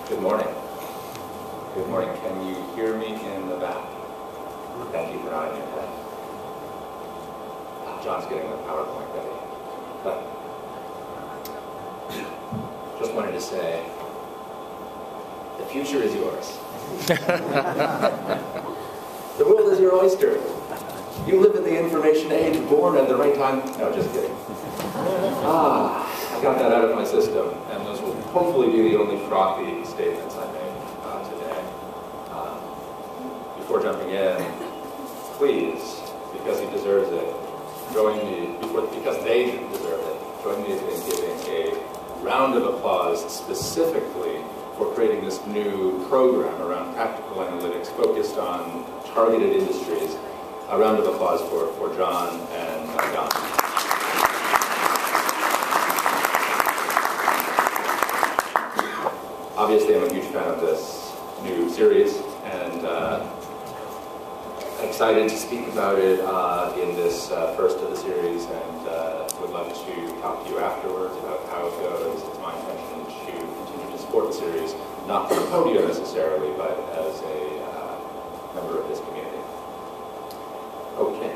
Good morning. Good morning. Can you hear me in the back? Thank you for nodding your head. John's getting the PowerPoint ready. But just wanted to say, the future is yours. The world is your oyster. You live in the information age, born at the right time. No, just kidding. I got that out of my system, and those will hopefully be the only frothy statements I make today. Before jumping in, please, because he deserves it, join me, because they deserve it, join me in giving a round of applause specifically for creating this new program around practical analytics focused on targeted industries. A round of applause for John and Don. Obviously, I'm a huge fan of this new series, and excited to speak about it in this first of the series, and would love to talk to you afterwards about how it goes. It's my intention to continue to support the series, not from the podium necessarily, but as a member of this community. Okay,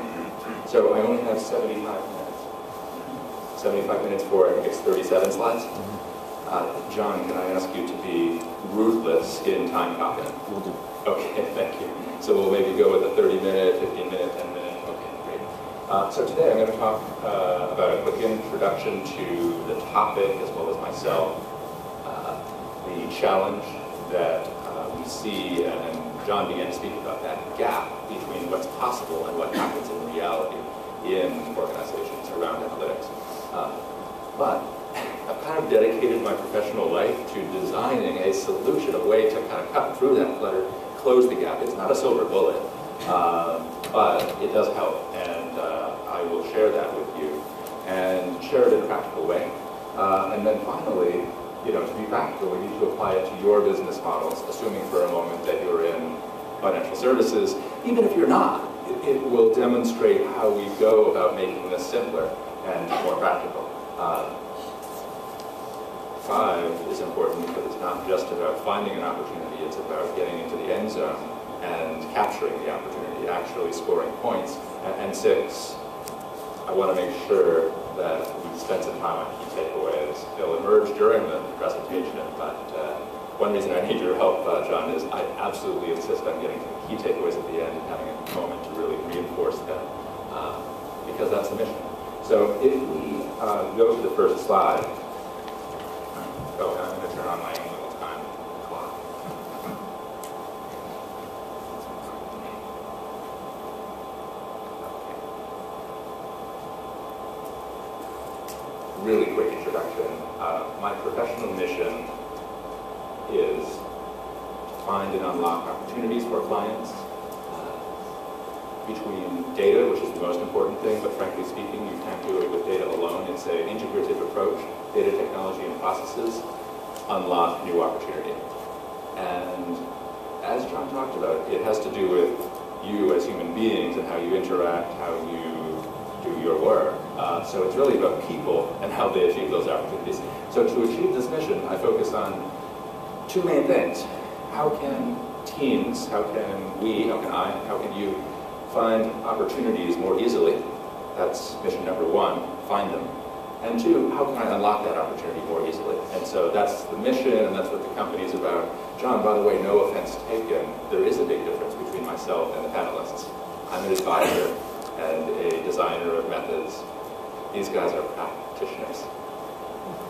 so I only have 75 minutes. 75 minutes for, I think it's 37 slides. John, can I ask you to be ruthless in time copying? Will do. Okay, thank you. So we'll maybe go with a 30-minute, 15-minute, 10-minute. Okay, great. So today I'm going to talk about a quick introduction to the topic as well as myself, the challenge that we see, and John began to speak about that gap between what's possible and what happens in reality in organizations around analytics. But I've kind of dedicated my professional life to designing a solution, a way to kind of cut through that clutter, close the gap. It's not a silver bullet, but it does help, and I will share that with you and share it in a practical way. And then finally, to be practical, we need to apply it to your business models, assuming for a moment that you're in financial services. Even if you're not, it will demonstrate how we go about making this simpler and more practical. 5 is important because it's not just about finding an opportunity, it's about getting into the end zone and capturing the opportunity, actually scoring points. And 6, I want to make sure that we spend some time on key takeaways. They'll emerge during the presentation, but one reason I need your help, John, is I absolutely insist on getting to the key takeaways at the end and having a moment to really reinforce them, because that's the mission. So if we go to the first slide, I'm going to turn on my own little time clock. Really quick introduction. My professional mission is to find and unlock opportunities for clients between data, which is the most important thing, but frankly speaking, you can't do it with data alone. It's an integrative approach. Data technology and processes unlock new opportunity. And as John talked about, it has to do with you as human beings and how you interact, how you do your work. So it's really about people and how they achieve those opportunities. So to achieve this mission, I focus on 2 main things. How can teams, how can we, how can I, how can you find opportunities more easily? That's mission number 1, find them. And 2, how can I unlock that opportunity more easily? And so that's the mission, and that's what the company is about. John, by the way, no offense taken, there is a big difference between myself and the panelists. I'm an advisor and a designer of methods. These guys are practitioners,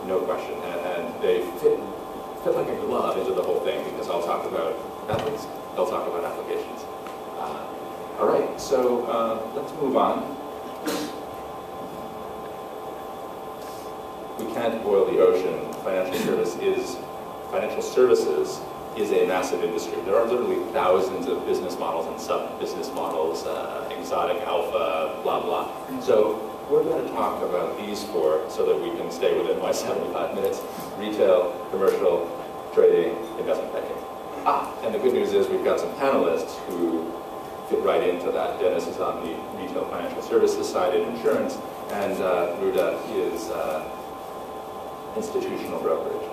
no question. And they fit like a glove into the whole thing, because I'll talk about methods, they'll talk about applications. All right, so let's move on. We can't boil the ocean. Financial services is a massive industry. There are literally thousands of business models and sub-business models, exotic alpha, blah, blah. So we're going to talk about these 4 so that we can stay within my 75 minutes. Retail, commercial, trading, investment banking. And the good news is we've got some panelists who fit right into that. Dennis is on the retail financial services side in insurance, and Ruda is institutional brokerage.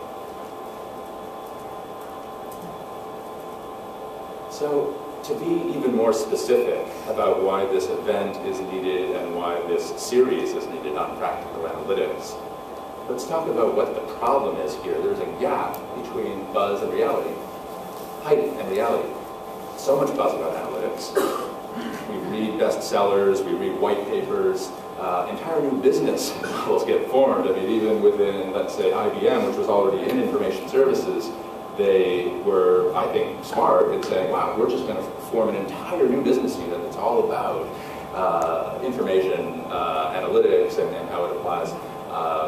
So to be even more specific about why this event is needed and why this series is needed on practical analytics, let's talk about what the problem is here. There's a gap between buzz and reality, hype and reality. So much buzz about analytics. We read bestsellers, we read white papers, entire new business models get formed. I mean, even within, let's say, IBM, which was already in information services, they were, I think, smart in saying, wow, we're just going to form an entire new business unit that's all about information analytics and how it applies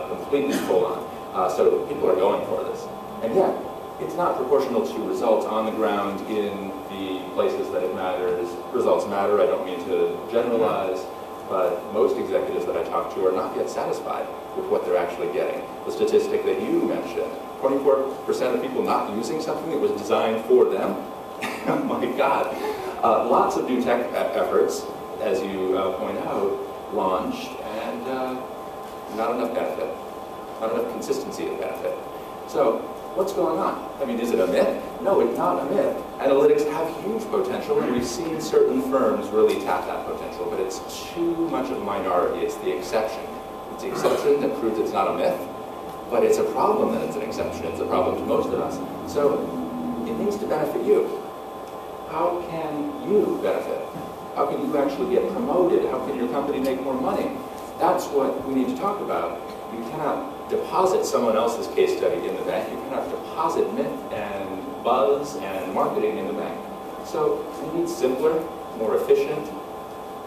completely full on. So people are going for this. And yet, it's not proportional to results on the ground in the places that it matters. Results matter, I don't mean to generalize, but most executives that I talk to are not yet satisfied with what they're actually getting. The statistic that you mentioned, 24% of people not using something that was designed for them. Oh my God. Lots of new tech efforts, as you point out, launched, and not enough benefit, not enough consistency of benefit. So, what's going on? I mean, is it a myth? No, it's not a myth. Analytics have huge potential, and we've seen certain firms really tap that potential, but it's too much of a minority. It's the exception. It's the exception that proves it's not a myth, but it's a problem that it's an exception. It's a problem to most of us. So, it needs to benefit you. How can you benefit? How can you actually get promoted? How can your company make more money? That's what we need to talk about. You cannot deposit someone else's case study in the bank. You cannot deposit myth and buzz and marketing in the bank. So we need simpler, more efficient,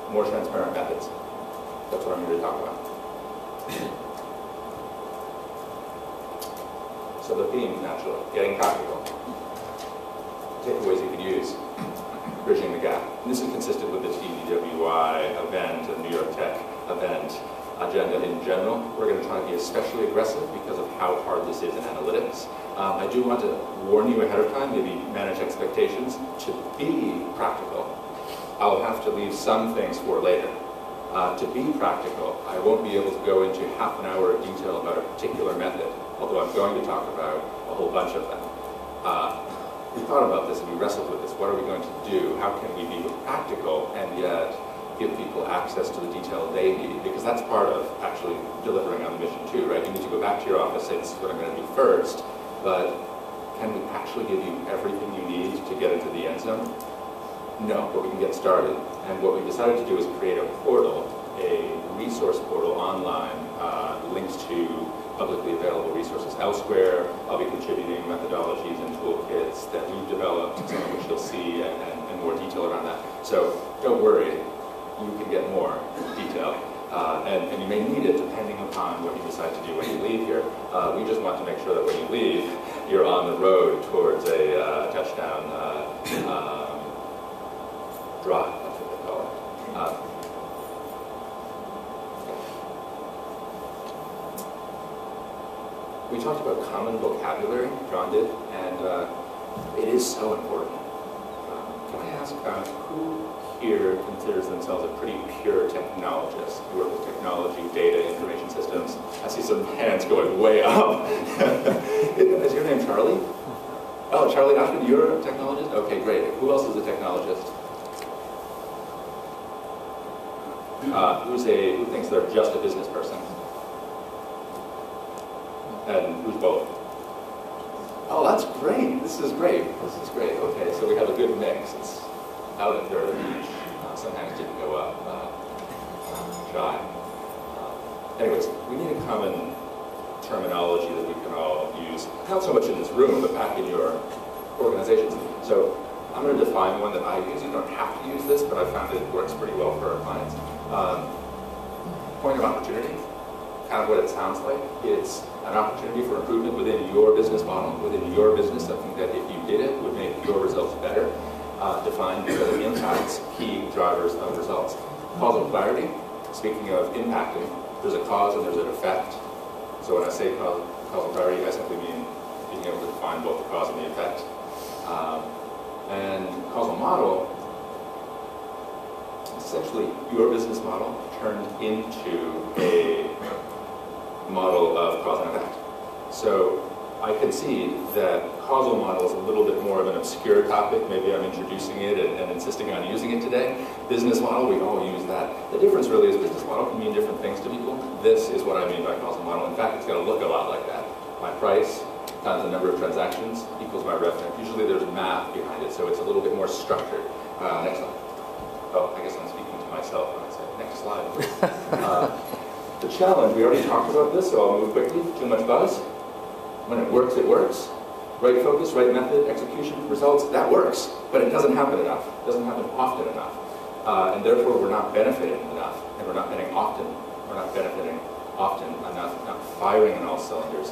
more transparent methods. That's what I'm here to talk about. So the theme, naturally, getting practical. Takeaways you could use, bridging the gap. And this is consistent with the TDWI event and New York Tech event agenda in general. We're going to try to be especially aggressive because of how hard this is in analytics. I do want to warn you ahead of time, maybe manage expectations. To be practical, I'll have to leave some things for later. To be practical, I won't be able to go into half an hour of detail about a particular method, although I'm going to talk about a whole bunch of them. We thought about this and we wrestled with this. What are we going to do? How can we be practical and yet give people access to the detail they need? Because that's part of actually delivering on the mission too, right? You need to go back to your office, say this is what I'm going to do first, but can we actually give you everything you need to get into the end zone? No, but we can get started. And what we decided to do is create a portal, a resource portal online, linked to publicly available resources elsewhere. I'll be contributing methodologies and toolkits that we've developed, some of which you'll see, and more detail around that. So don't worry, you can get more detail. And you may need it depending upon what you decide to do when you leave here. We just want to make sure that when you leave, you're on the road towards a touchdown drive, that's what they call it. We talked about common vocabulary, John did, and it is so important. Can I ask who here considers themselves a pretty pure technologist? You work with technology, data, information systems. I see some hands going way up. Is your name Charlie? Oh, Charlie Ashman, you're a technologist? Okay, great. Who else is a technologist? Who thinks they're just a business person? And who's both? Oh, that's great. This is great. This is great. Okay, so we have a good mix. It's out at third each. Some hands didn't go up. Shy. Anyways, we need a common terminology that we can all use, not so much in this room, but back in your organizations. So I'm going to define one that I use. You don't have to use this, but I found it works pretty well for our clients. Point of opportunity, kind of what it sounds like. It's an opportunity for improvement within your business model, within your business, something that if you did it would make your results better. Defined because it impacts key drivers of results. Causal clarity, speaking of impacting, there's a cause and there's an effect. So when I say causal clarity, I simply mean being able to define both the cause and the effect. And causal model, essentially your business model turned into a model of cause and effect. So I concede that causal model is a little bit more of an obscure topic. Maybe I'm introducing it and insisting on using it today. Business model, we all use that. The difference really is business model can mean different things to people. This is what I mean by causal model. In fact, it's going to look a lot like that. My price times the number of transactions equals my revenue. Usually there's math behind it, so it's a little bit more structured. Next slide. Oh, I guess I'm speaking to myself when I say next slide. The challenge, we already talked about this, so I'll move quickly. Too much buzz. When it works, it works. Right focus, right method, execution, results, that works. But it doesn't happen enough. It doesn't happen often enough. And therefore, we're not benefiting enough. And we're not benefiting often. We're not benefiting often enough, not firing on all cylinders.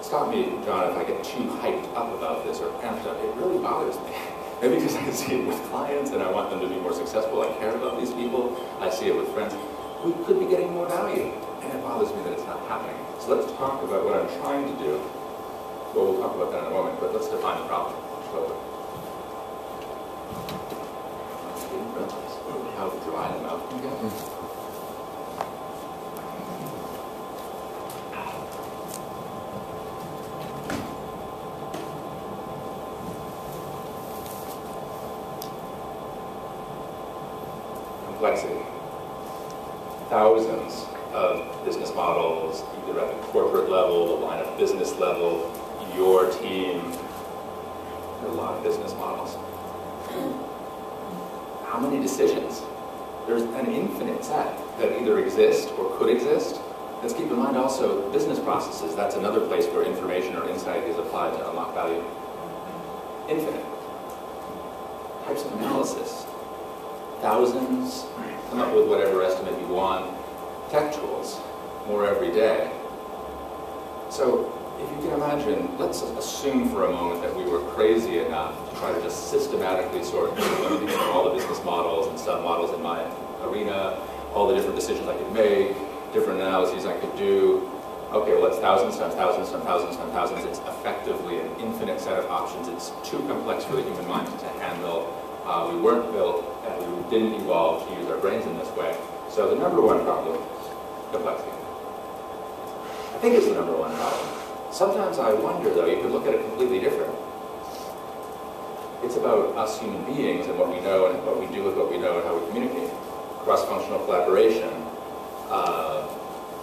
Stop me, John, if I get too hyped up about this or amped up. It really bothers me. Maybe because I see it with clients and I want them to be more successful. I care about these people. I see it with friends. We could be getting more value. And it bothers me that it's not happening. So let's talk about what I'm trying to do. Well, we'll talk about that in a moment, but let's define the problem. So, I didn't realize how dry the mouth can get. Complexity. Thousands of business models, either at the corporate level, the line of business level, your team. There are a lot of business models. How many decisions? There's an infinite set that either exist or could exist. Let's keep in mind also business processes. That's another place where information or insight is applied to unlock value. Infinite. Types of analysis. Thousands. Come up with whatever estimate you want. Tech tools. More every day. So, if you can imagine, let's assume for a moment that we were crazy enough to try to just systematically sort through all the business models and sub-models in my arena, all the different decisions I could make, different analyses I could do. Okay, well, it's thousands times thousands times thousands times thousands. It's effectively an infinite set of options. It's too complex for the human mind to handle. We weren't built and we didn't evolve to use our brains in this way. So the number one problem, complexity. I think it's the number one problem. Sometimes I wonder, though, you could look at it completely different. It's about us human beings and what we know and what we do with what we know and how we communicate. Cross-functional collaboration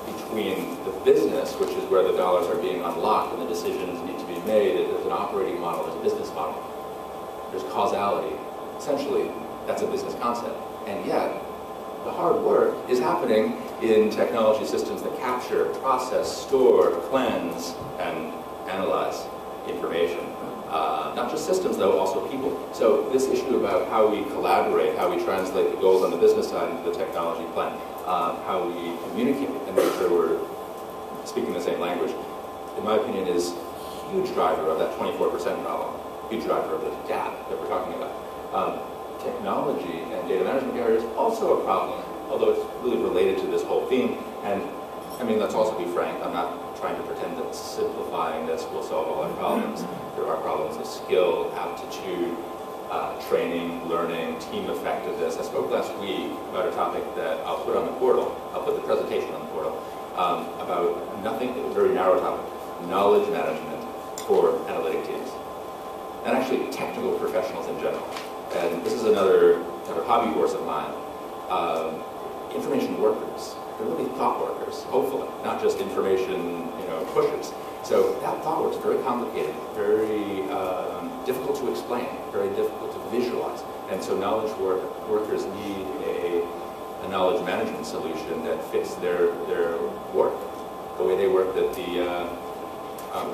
between the business, which is where the dollars are being unlocked and the decisions need to be made. There's an operating model, there's a business model. There's causality. Essentially, that's a business concept. And yet, the hard work is happening in technology systems that capture, process, store, cleanse, and analyze information. Not just systems, though, also people. So this issue about how we collaborate, how we translate the goals on the business side into the technology plan, how we communicate and make sure we're speaking the same language, in my opinion, is a huge driver of that 24% problem, huge driver of the gap that we're talking about. Technology and data management area is also a problem, although it's really related to this whole theme. And I mean, let's also be frank, I'm not trying to pretend that simplifying this will solve all our problems. There are problems of skill, aptitude, training, learning, team effectiveness. I spoke last week about a topic that I'll put on the portal. I'll put the presentation on the portal about nothing, a very narrow topic, knowledge management for analytic teams. And actually technical professionals in general. And this is another kind of hobby horse of mine. Information workers. They're really thought workers, hopefully, not just information, pushers. So that thought work is very complicated, very difficult to explain, very difficult to visualize. And so knowledge workers need a knowledge management solution that fits their work, the way they work, that the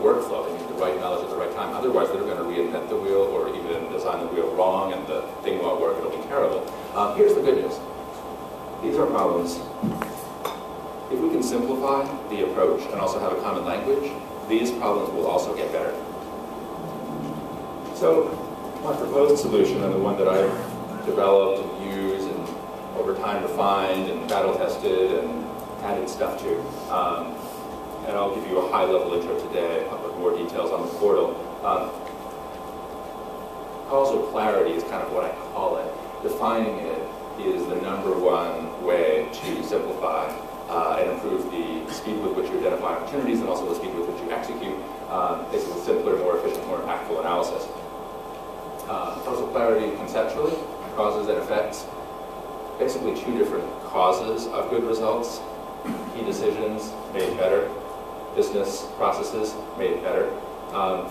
workflow. They need the right knowledge at the right time. Otherwise, they're going to reinvent the wheel or even design the wheel wrong, and the thing won't work. It'll be terrible. Here's the good news. These are problems. If we can simplify the approach and also have a common language, these problems will also get better. So, my proposed solution, and the one that I've developed and used and over time refined and battle tested and added stuff to. And I'll give you a high-level intro today. I'll put more details on the portal. Causal clarity is kind of what I call it. Defining it is the number one way to simplify and improve the speed with which you identify opportunities and also the speed with which you execute. Basically simpler, more efficient, more impactful analysis. Causal clarity conceptually, causes and effects. Basically two different causes of good results. Key decisions made better, business processes made better.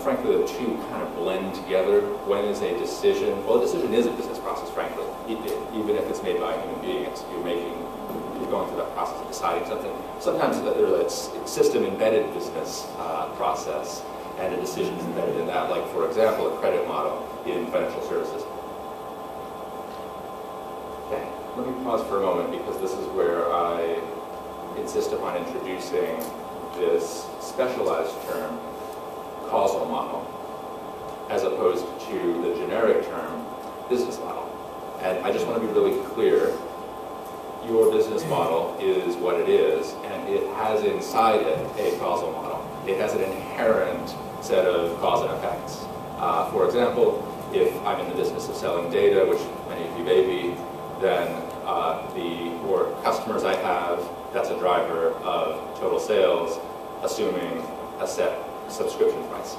Frankly, the two kind of blend together. When is a decision? Well, a decision is a business process, frankly. Even if it's made by a human being, you're going through that process of deciding something. Sometimes there's a system-embedded business process, and a decision is embedded in that, like, for example, a credit model in financial services. Okay, let me pause for a moment, because this is where I insist upon introducing this specialized term, causal model, as opposed to the generic term, business model. And I just want to be really clear. Your business model is what it is, and it has inside it a causal model. It has an inherent set of cause and effects. For example, if I'm in the business of selling data, which many of you may be, then the more customers I have, that's a driver of total sales, assuming a set subscription price.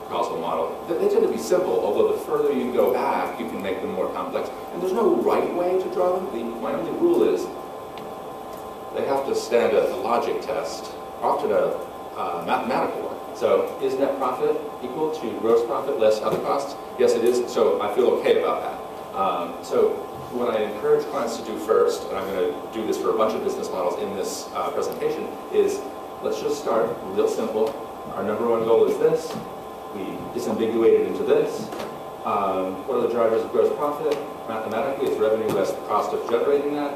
Causal model. They tend to be simple, although the further you go back, you can make them more complex. And there's no right way to draw them. My only rule is they have to stand a logic test, often a mathematical one. So is net profit equal to gross profit less other costs? Yes, it is. So I feel okay about that. So what I encourage clients to do first, and I'm going to do this for a bunch of business models in this presentation, is let's just start real simple. Our number one goal is this. We disambiguate it into this. What are the drivers of gross profit? Mathematically, it's revenue less the cost of generating that.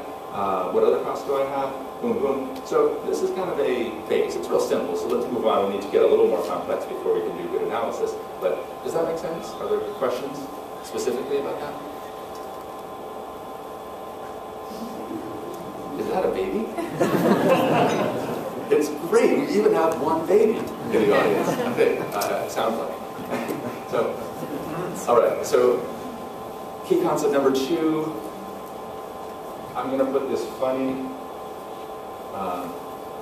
What other costs do I have? Boom, boom. So this is kind of a base. It's real simple, so let's move on. We need to get a little more complex before we can do good analysis. But does that make sense? Are there questions specifically about that? Is that a baby? It's great. We even have one baby in the audience. It sounds like. So, all right. So, key concept number 2. I'm going to put this funny.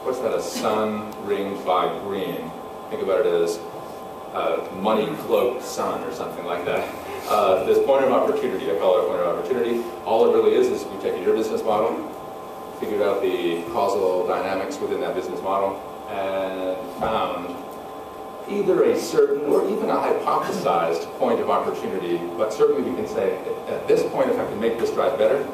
What's that? A sun ringed by green. Think about it as a money-cloaked sun or something like that. This point of opportunity. I call it a point of opportunity. All it really is we've taken your business model, figured out the causal dynamics within that business model, and found either a certain or even a hypothesized point of opportunity, but certainly we can say, at this point, if I can make this drive better,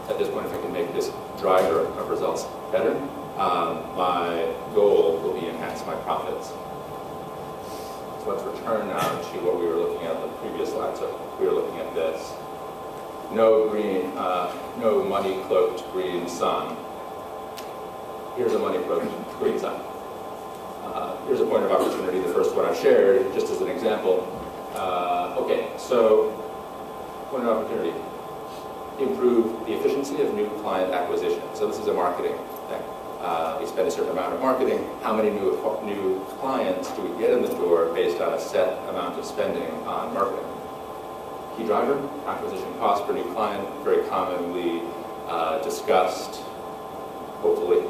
at this point, if I can make this driver of results better, my goal will be enhance my profits. So let's return now to what we were looking at on the previous slide. So we were looking at this. No green, no money-cloaked green sun. Here's a money-cloaked green sun. Here's a point of opportunity, the first one I shared, just as an example. Okay, so point of opportunity. Improve the efficiency of new client acquisition. So this is a marketing thing. We spend a certain amount of marketing. How many new clients do we get in the door based on a set amount of spending on marketing? Key driver, acquisition cost per new client, very commonly discussed, hopefully.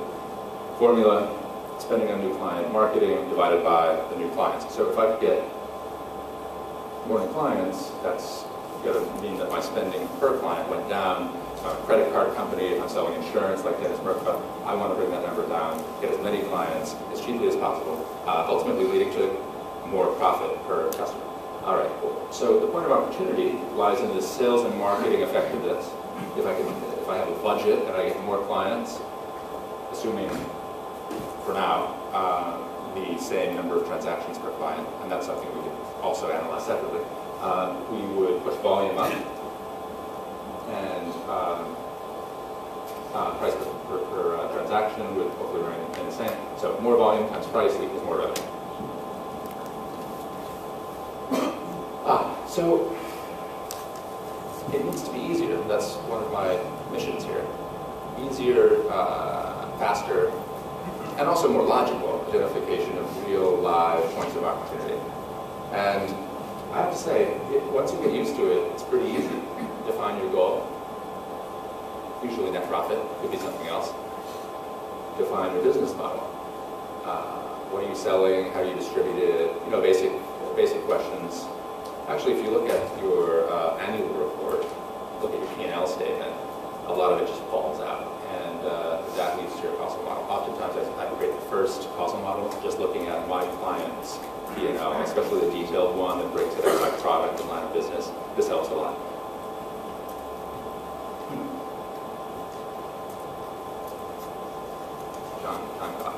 Formula, spending on new client marketing divided by the new clients. So if I could get more new clients, that's going to mean that my spending per client went down. A credit card company, if I'm selling insurance like Dennis Merkba, I want to bring that number down, get as many clients as cheaply as possible, ultimately leading to more profit per customer. All right, cool. So the point of opportunity lies in this sales and marketing effectiveness. If I have a budget and I get more clients, assuming for now the same number of transactions per client, and that's something we could also analyze separately, we would push volume up, and price per transaction would hopefully remain the same. So more volume times price equals more revenue. So it needs to be easier. That's one of my missions here. Easier, faster, and also more logical identification of real live points of opportunity. And I have to say, once you get used to it, it's pretty easy. Define your goal. Usually net profit, could be something else. Define your business model. what are you selling? How do you distribute it? You know, basic questions. Actually, if you look at your annual report, look at your P&L statement, a lot of it just falls out, and that leads to your causal model. Oftentimes, I create the first causal model just looking at my client's P&L, especially the detailed one that breaks it out by product and line of business. This helps a lot. John, time clock.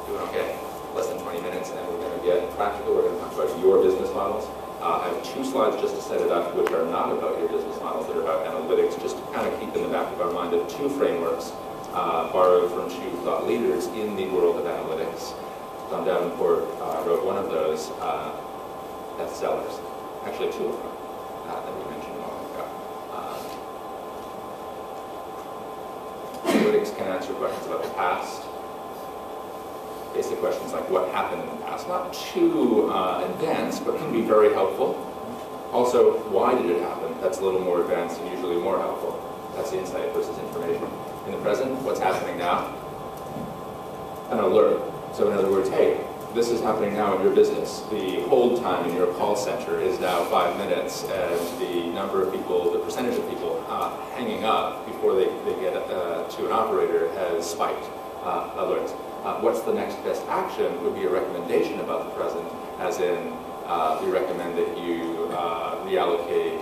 Doing okay? Less than 20 minutes, and we're going to get practical. We're going to talk about your business models. I have 2 slides just to set it up, which are not about your business models, that are about analytics, just to kind of keep in the back of our mind that 2 frameworks borrowed from 2 thought leaders in the world of analytics. Tom Davenport wrote one of those bestsellers, actually 2 of them that we mentioned a moment ago. Analytics can answer questions about the past, basic questions like what happened in the past, not too advanced, but can be very helpful. Also, why did it happen? That's a little more advanced and usually more helpful. That's the insight versus information. In the present, what's happening now? An alert. So in other words, hey, this is happening now in your business. The hold time in your call center is now 5 minutes, and the number of people, the percentage of people hanging up before they get to an operator has spiked. Alerts. What's the next best action would be a recommendation about the present, as in we recommend that you reallocate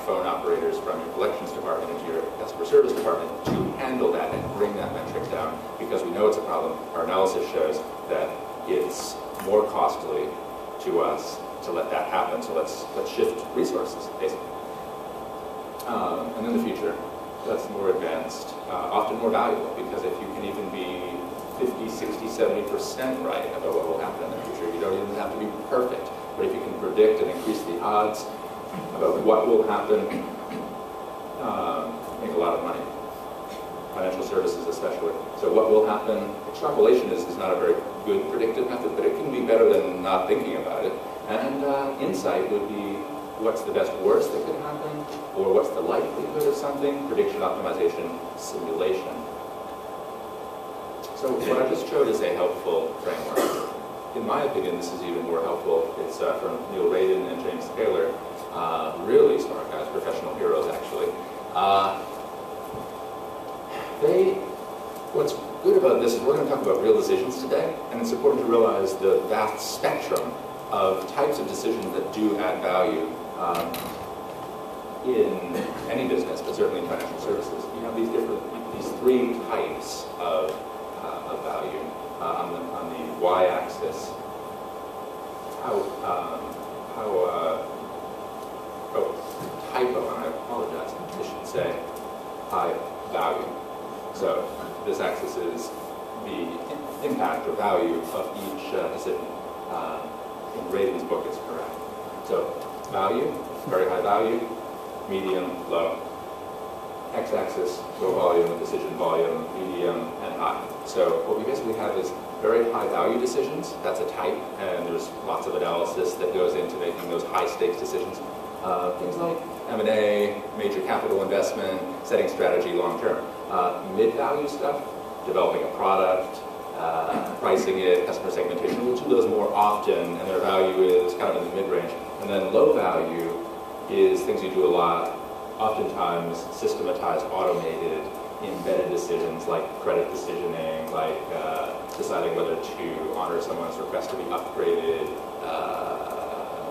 phone operators from your collections department into your customer service department to handle that and bring that metric down, because we know it's a problem. Our analysis shows that it's more costly to us to let that happen, so let's shift resources, basically. And then the future, that's more advanced, often more valuable, because if you can even be 50, 60, 70% right about what will happen in the future. You don't even have to be perfect, but if you can predict and increase the odds about what will happen, make a lot of money. Financial services especially. So what will happen, extrapolation is not a very good predictive method, but it can be better than not thinking about it. And insight would be what's the best worst that could happen, or what's the likelihood of something, prediction, optimization, simulation. So what I just showed is a helpful framework. In my opinion, this is even more helpful. It's from Neil Radin and James Taylor. Really smart guys, professional heroes, actually. What's good about this is we're going to talk about real decisions today, and it's important to realize the vast spectrum of types of decisions that do add value in any business, but certainly in financial services. You have these 3 types of value on the y-axis. Typo, and I apologize, I should say high value. So this axis is the impact or value of each decision. In Radin's book, it's correct. So value, very high value, medium, low. X-axis, low volume, decision volume, medium, and high. So what we basically have is very high value decisions. That's a type, and there's lots of analysis that goes into making those high stakes decisions. Things like M&A, major capital investment, setting strategy long term. Mid-value stuff, developing a product, pricing it, customer segmentation. We'll do those more often, and their value is kind of in the mid-range. And then low value is things you do a lot, oftentimes systematized, automated, embedded decisions like credit decisioning, like deciding whether to honor someone's request to be upgraded,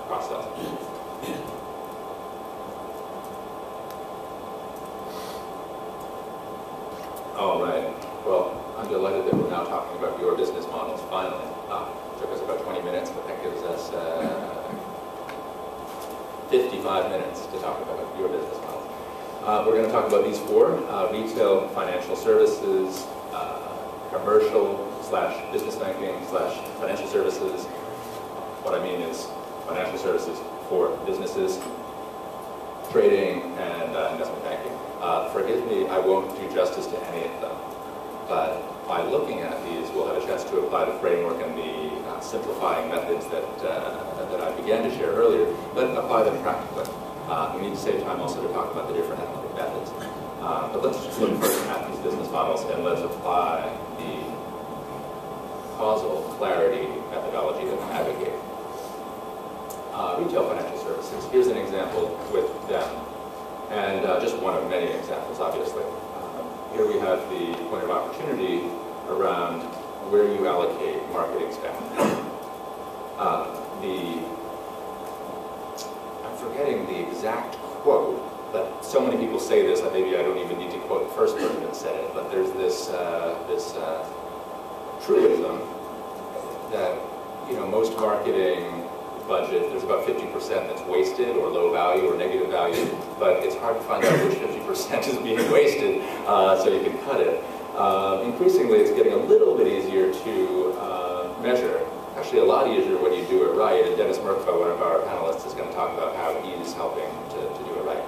cross-sell. All right. Well, I'm delighted that we're now talking about your business models, finally. It took us about 20 minutes, but that gives us 55 minutes to talk about your business models. We're going to talk about these 4, retail, financial services, commercial/business banking/financial services. What I mean is financial services for businesses, trading, and investment banking. Forgive me, I won't do justice to any of them, but by looking at these, we'll have a chance to apply the framework and the simplifying methods that I began to share earlier, but apply them practically. We need to save time also to talk about the different analytic methods. But let's just look first at these business models, and let's apply the causal clarity methodology to navigate. Retail financial services, here's an example with them, and just one of many examples, obviously. Here we have the point of opportunity around where you allocate marketing spend. I'm forgetting the exact quote, but so many people say this that maybe I don't even need to quote the first person that said it, but there's this truism that, you know, most marketing budget, there's about 50% that's wasted or low value or negative value, but it's hard to find out which 50% is being wasted, so you can cut it. Increasingly, it's getting a little bit easier to measure. Actually, a lot easier when you do it right, and Dennis Merkva, one of our panelists, is going to talk about how he's helping to do it right.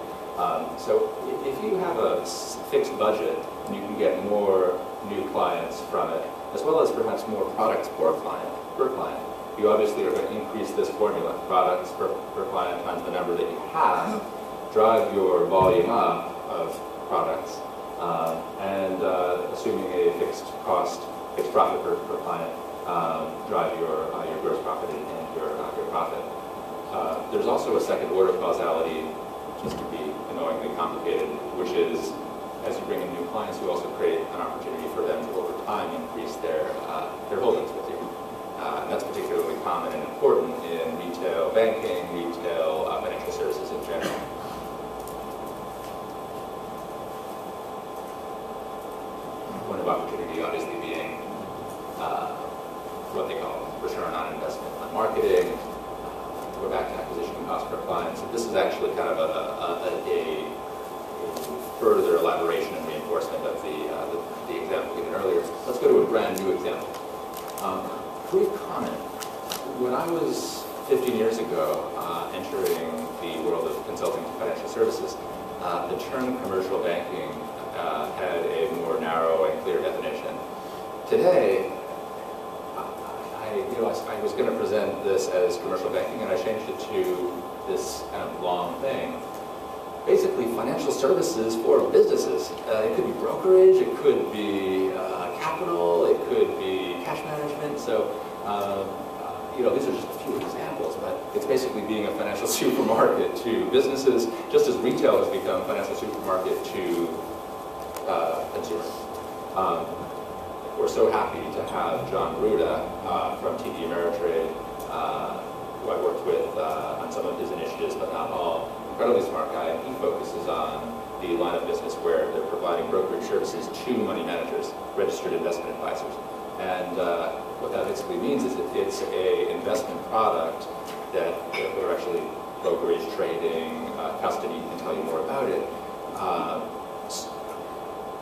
So if you have a fixed budget, and you can get more new clients from it, as well as perhaps more products per client, you obviously are going to increase this formula, products per client times the number that you have, drive your volume up of products, and assuming a fixed profit per client, drive your gross profit and your profit. There's also a second order causality, just to be annoyingly complicated, which is as you bring in new clients, you also create an opportunity for them to over time increase their holdings with you. And that's particularly common and important in retail banking, retail financial services in general. Point of opportunity obviously being what they call return on investment on marketing. We're back to acquisition cost per client. So this is actually kind of a further elaboration and reinforcement of the example given earlier. Let's go to a brand new example. Brief comment. When I was 15 years ago entering the world of consulting financial services, the term commercial banking had a more narrow and clear definition. Today, I was going to present this as commercial banking, and I changed it to this kind of long thing. Basically, financial services for businesses. It could be brokerage, it could be capital, it could be cash management. So, these are just a few examples, but it's basically being a financial supermarket to businesses, just as retail has become a financial supermarket to consumers. We're so happy to have John Bruda from TD Ameritrade, who I worked with on some of his initiatives, but not all. Incredibly smart guy, and he focuses on the line of business where they're providing brokerage services to money managers, registered investment advisors. And what that basically means is it's an investment product that we're actually brokerage, trading, custody, can tell you more about it,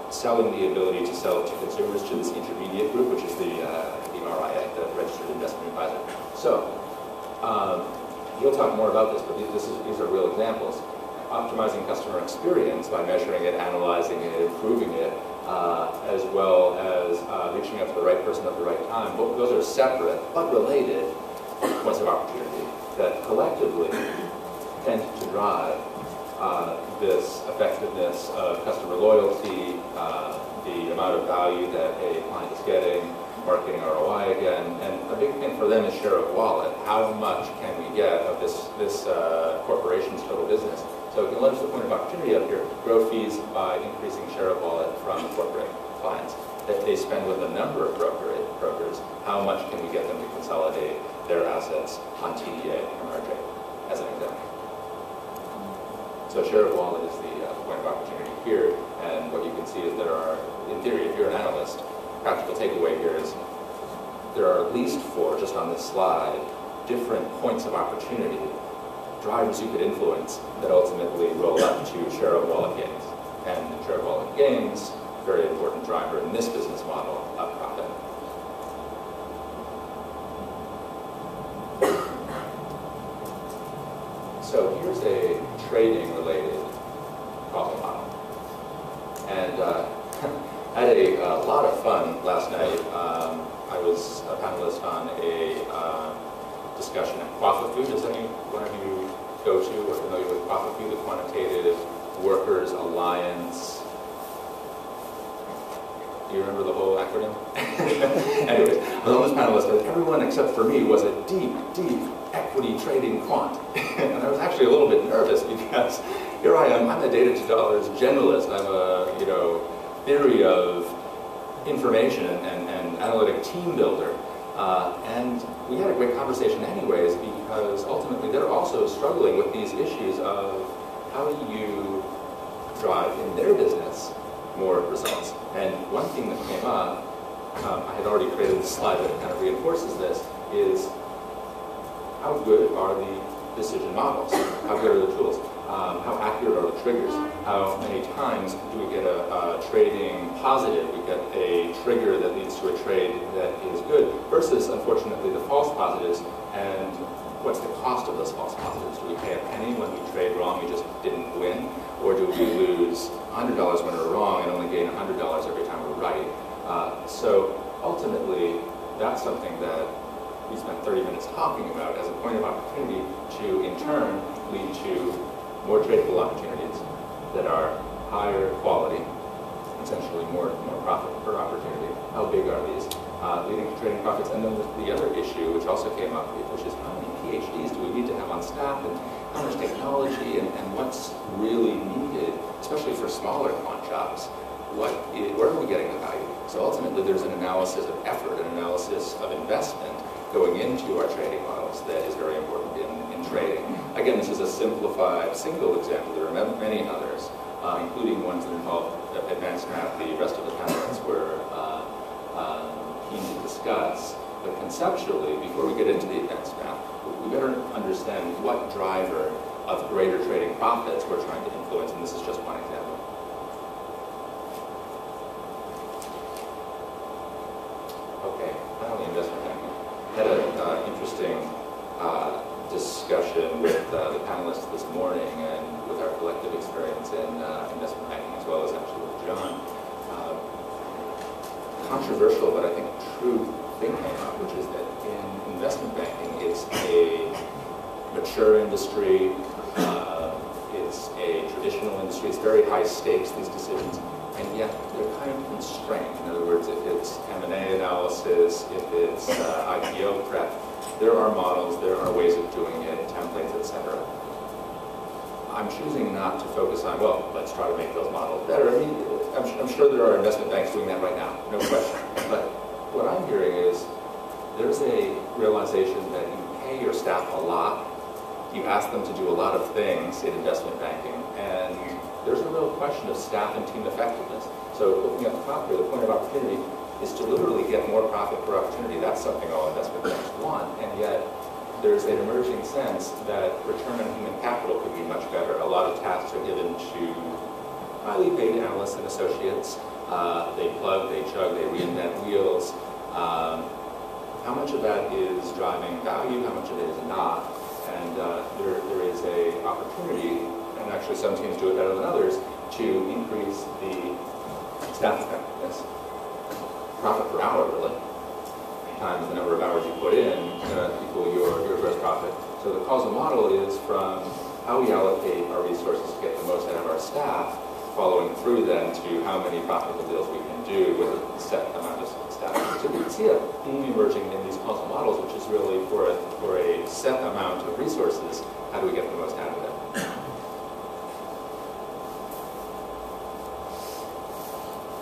selling the ability to sell to consumers to this intermediate group, which is the RIA, the Registered Investment Advisor. So, he'll talk more about this, but these are real examples. Optimizing customer experience by measuring it, analyzing it, improving it, as well as reaching out to the right person at the right time. Those are separate but related points of opportunity that collectively tend to drive this effectiveness of customer loyalty, the amount of value that a client is getting, marketing ROI again, and a big thing for them is share of wallet. How much can we get of this corporation's total business? So if you leverage the point of opportunity up here, grow fees by increasing share of wallet from corporate clients that they spend with a number of brokers. How much can we get them to consolidate their assets on TDA and RJ, as an example? So share of wallet is the point of opportunity here, and what you can see is there are, in theory, if you're an analyst, practical takeaway here is there are at least 4, just on this slide, different points of opportunity, drivers you could influence that ultimately roll up to share of wallet gains. And share of wallet gains, very important driver in this business model of profit. So here's a trading-related causal model. And I had a lot of fun last night. I was a panelist on a discussion at Quafa Food. Does any one of you go to or familiar with Quafa Food, the Quantitative Workers Alliance? Do you remember the whole acronym? Anyways, I was on this panel list, and everyone except for me was a deep, deep equity trading quant. And I was actually a little bit nervous because here I am, I'm a data to dollars generalist. I'm a, theory of information and analytic team builder. And we had a great conversation anyways, because ultimately they're also struggling with these issues of how do you drive in their business more results. And one thing that came up, I had already created this slide that kind of reinforces this, is how good are the decision models? How good are the tools? How accurate are the triggers? How many times do we get a trading positive? We get a trigger that leads to a trade that is good, versus, unfortunately, the false positives. And what's the cost of those false positives? Do we pay a penny when we trade wrong, we just didn't win? Or do we lose $100 when we're wrong and only gain $100 every time we're right? So ultimately, that's something that we spent 30 minutes talking about as a point of opportunity to, in turn, lead to more tradable opportunities that are higher quality, essentially more profit per opportunity. How big are these? Leading to trading profits. And then the other issue, which also came up, which is how many PhDs do we need to have on staff, and how much technology, and what's really needed, especially for smaller quant shops. Where are we getting the value? So ultimately, there's an analysis of effort, an analysis of investment going into our trading models that is very important in trading. Again, this is a simplified, single example. There are many others, including ones that involve advanced math. The rest of the panelists were keen to discuss. But conceptually, before we get into the advanced math, we better understand what driver of greater trading profits we're trying to influence, and this is just one example. Okay, finally investment banking. Had an interesting discussion with the panelists this morning and with our collective experience in investment banking, as well as actually with John. Controversial, but I think true thing came up, which is that in investment banking, it's a mature industry, it's a traditional industry, it's very high stakes, these decisions, and yet they're kind of constrained. In other words, if it's M&A analysis, if it's IPO prep, there are models, there are ways of doing it, templates, etc. I'm choosing not to focus on, well, let's try to make those models better. I mean, I'm sure there are investment banks doing that right now, no question. But what I'm hearing is there's a realization that you pay your staff a lot, you ask them to do a lot of things in investment banking, and there's a real question of staff and team effectiveness. So looking at the top here, the point of opportunity is to literally get more profit per opportunity. That's something all investment banks want, and yet there's an emerging sense that return on human capital could be much better. A lot of tasks are given to highly paid analysts and associates. They plug, they chug, they reinvent wheels. How much of that is driving value? How much of it is not? And there is a opportunity, and actually some teams do it better than others, to increase the staff effectiveness. Profit per hour, really. Times the number of hours you put in equal your gross profit. So the causal model is from how we allocate our resources to get the most out of our staff, following through then to how many profitable deals we can do with a set amount of staff. So we can see a theme emerging in these causal models, which is really for a set amount of resources, how do we get the most out of it?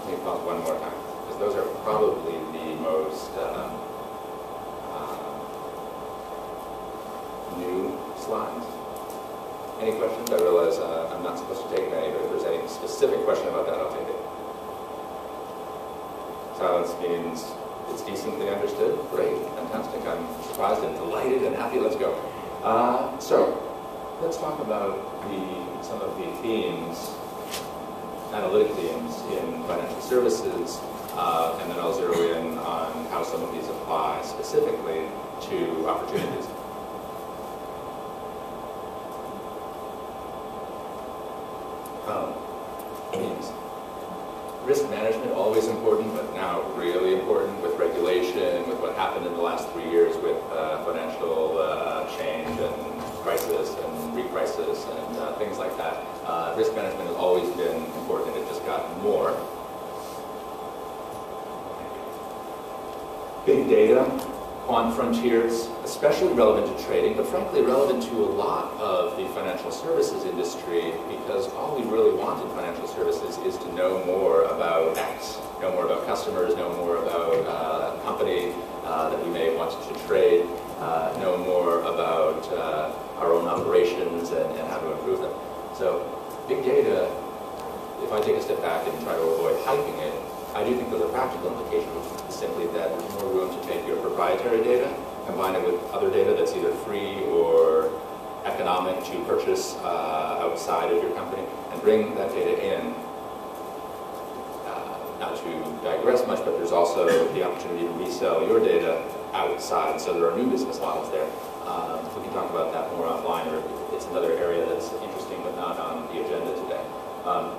Let me pause one more time, because those are probably the most new slides. Any questions? I realize I'm not supposed to take many, but if there's any specific question about that, I'll take it. Silence means it's decently understood. Great, fantastic. I'm surprised and delighted and happy. Let's go. So let's talk about some of the themes, analytic themes in financial services, and then I'll zero in on how some of these apply specifically to opportunities. Risk management, always important, but now really important with regulation, with what happened in the last 3 years with financial change and crisis and re-crisis and things like that. Risk management has always been important, and it just got more. Big data, quant frontiers, especially relevant to trading, but frankly relevant to a lot of the financial services industry, because all we really want in financial services is to know more about X, know more about customers, know more about a company that we may want to trade, know more about our own operations and how to improve them. So big data, if I take a step back and try to avoid hyping it, I do think there's a practical implication, which is simply that there's more room to take your proprietary data, combine it with other data that's either free or economic to purchase outside of your company, and bring that data in. Not to digress much, but there's also the opportunity to resell your data outside, so there are new business models there. We can talk about that more offline, or it's another area that's interesting but not on the agenda today.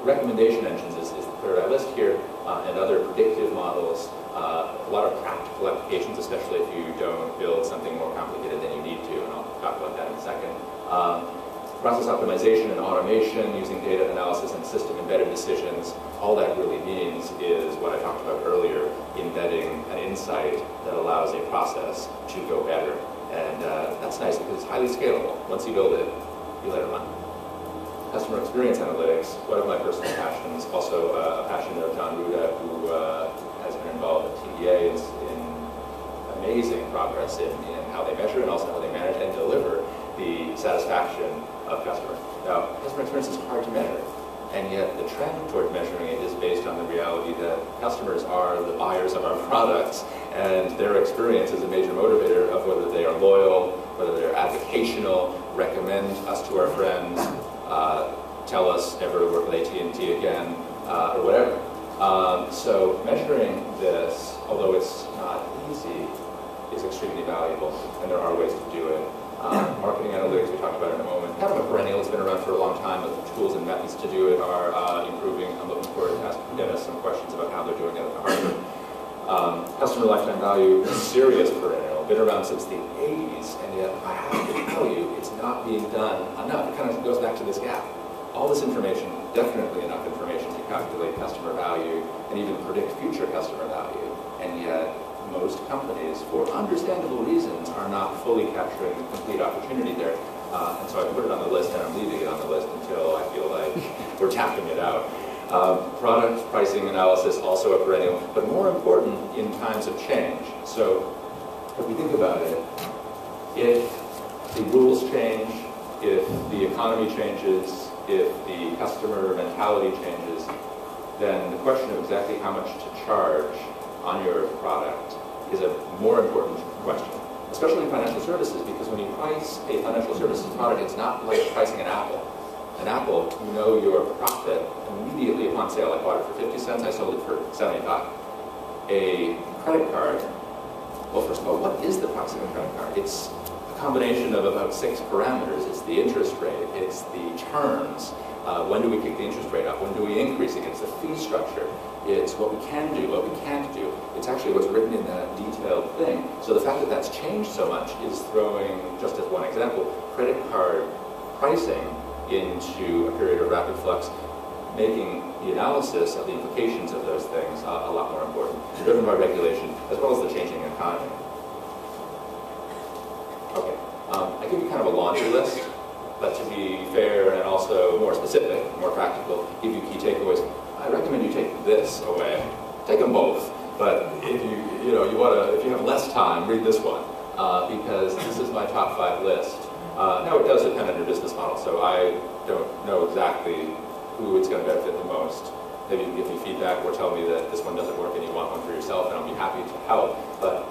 Recommendation engines is the third I list here, and other predictive models. A lot of practical applications, especially if you don't build something more complicated than you need to, and I'll talk about that in a second. Process optimization and automation using data analysis and system embedded decisions. All that really means is what I talked about earlier, embedding an insight that allows a process to go better. And that's nice because it's highly scalable. Once you build it, you let it run. Customer experience analytics, one of my personal passions, also a passion of John Ruda, who has been involved with TDA in amazing progress in how they measure and also how they manage and deliver the satisfaction of customers. Now, customer experience is hard to measure, and yet the trend toward measuring it is based on the reality that customers are the buyers of our products, and their experience is a major motivator of whether they are loyal, whether they're avocational, recommend us to our friends, tell us never to work with AT&T again, or whatever. So measuring this, although it's not easy, is extremely valuable, and there are ways to do it. Marketing analytics, we talked about in a moment, kind of a perennial. It's been around for a long time, but the tools and methods to do it are improving. I'm looking forward to asking Dennis some questions about how they're doing it at Harvard. Customer lifetime value, serious perennial, been around since the 80s, and yet I have to tell you, it's not being done enough. It kind of goes back to this gap. All this information, definitely enough information to calculate customer value and even predict future customer value, and yet most companies, for understandable reasons, are not fully capturing the complete opportunity there. And so I put it on the list, and I'm leaving it on the list until I feel like we're tapping it out. Product pricing analysis, also a perennial, but more important in times of change. So if we think about it, if the rules change, if the economy changes, if the customer mentality changes, then the question of exactly how much to charge on your product is a more important question, especially in financial services, because when you price a financial services product, it's not like pricing an apple. An apple, you know your profit immediately upon sale. I bought it for 50 cents, I sold it for 75. A credit card, well, first of all, what is the price of a credit card? It's a combination of about 6 parameters. It's the interest rate, it's the terms, when do we kick the interest rate up, when do we increase it, it's the fee structure, it's what we can do, what we can't do. It's actually what's written in that detailed thing. So the fact that that's changed so much is throwing, just as one example, credit card pricing into a period of rapid flux, making the analysis of the implications of those things a lot more important, driven by regulation, as well as the changing economy. Okay, I give you kind of a laundry list, but to be fair and also more specific, more practical, give you key takeaways. I recommend you take this away. Take them both, but if if you have less time, read this one, because this is my top 5 list. Now it does depend on your business model, so I don't know exactly who it's going to benefit the most. Maybe you can give me feedback or tell me that this one doesn't work and you want one for yourself, and I'll be happy to help. But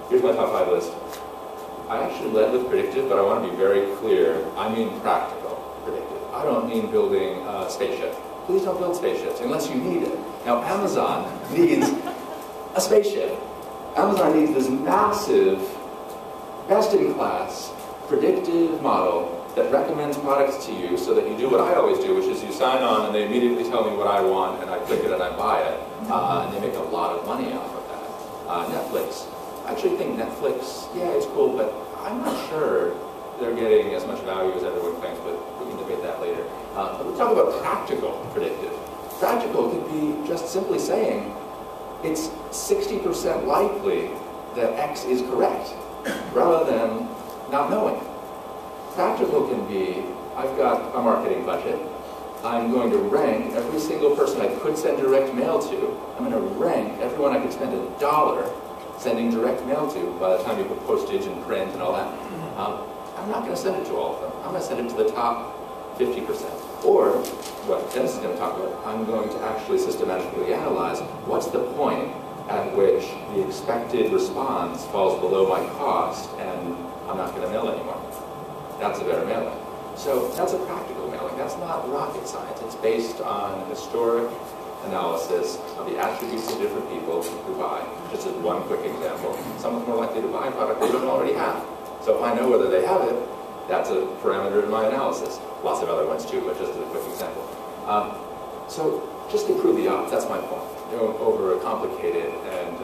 here's my top 5 list. I actually led with predictive, but I want to be very clear. I mean practical predictive. I don't mean building a spaceship. Please don't build spaceships unless you need it. Now, Amazon needs a spaceship. Amazon needs this massive, best-in-class, predictive model that recommends products to you so that you do what I always do, which is you sign on and they immediately tell me what I want and I click it and I buy it. And they make a lot of money off of that. Netflix. I actually think Netflix, yeah, it's cool, but I'm not sure they're getting as much value as everyone claims, but we can debate that later. But we talk about practical predictive. Practical could be just simply saying it's 60% likely that X is correct, rather than not knowing. Practical can be, I've got a marketing budget. I'm going to rank every single person I could send direct mail to. I'm going to rank everyone I could spend $1 sending direct mail to by the time you put postage and print and all that. I'm not going to send it to all of them. I'm going to send it to the top 50%. Or, what Dennis is going to talk about, I'm going to actually systematically analyze what's the point at which the expected response falls below my cost and I'm not going to mail anymore. That's a better mailing. So that's a practical mailing. That's not rocket science. It's based on historic analysis of the attributes of different people who buy. Just as one quick example, someone's more likely to buy a product they don't already have. So if I know whether they have it, that's a parameter in my analysis. Lots of other ones too, but just as a quick example. So just improve the odds, that's my point. Don't overcomplicate it, and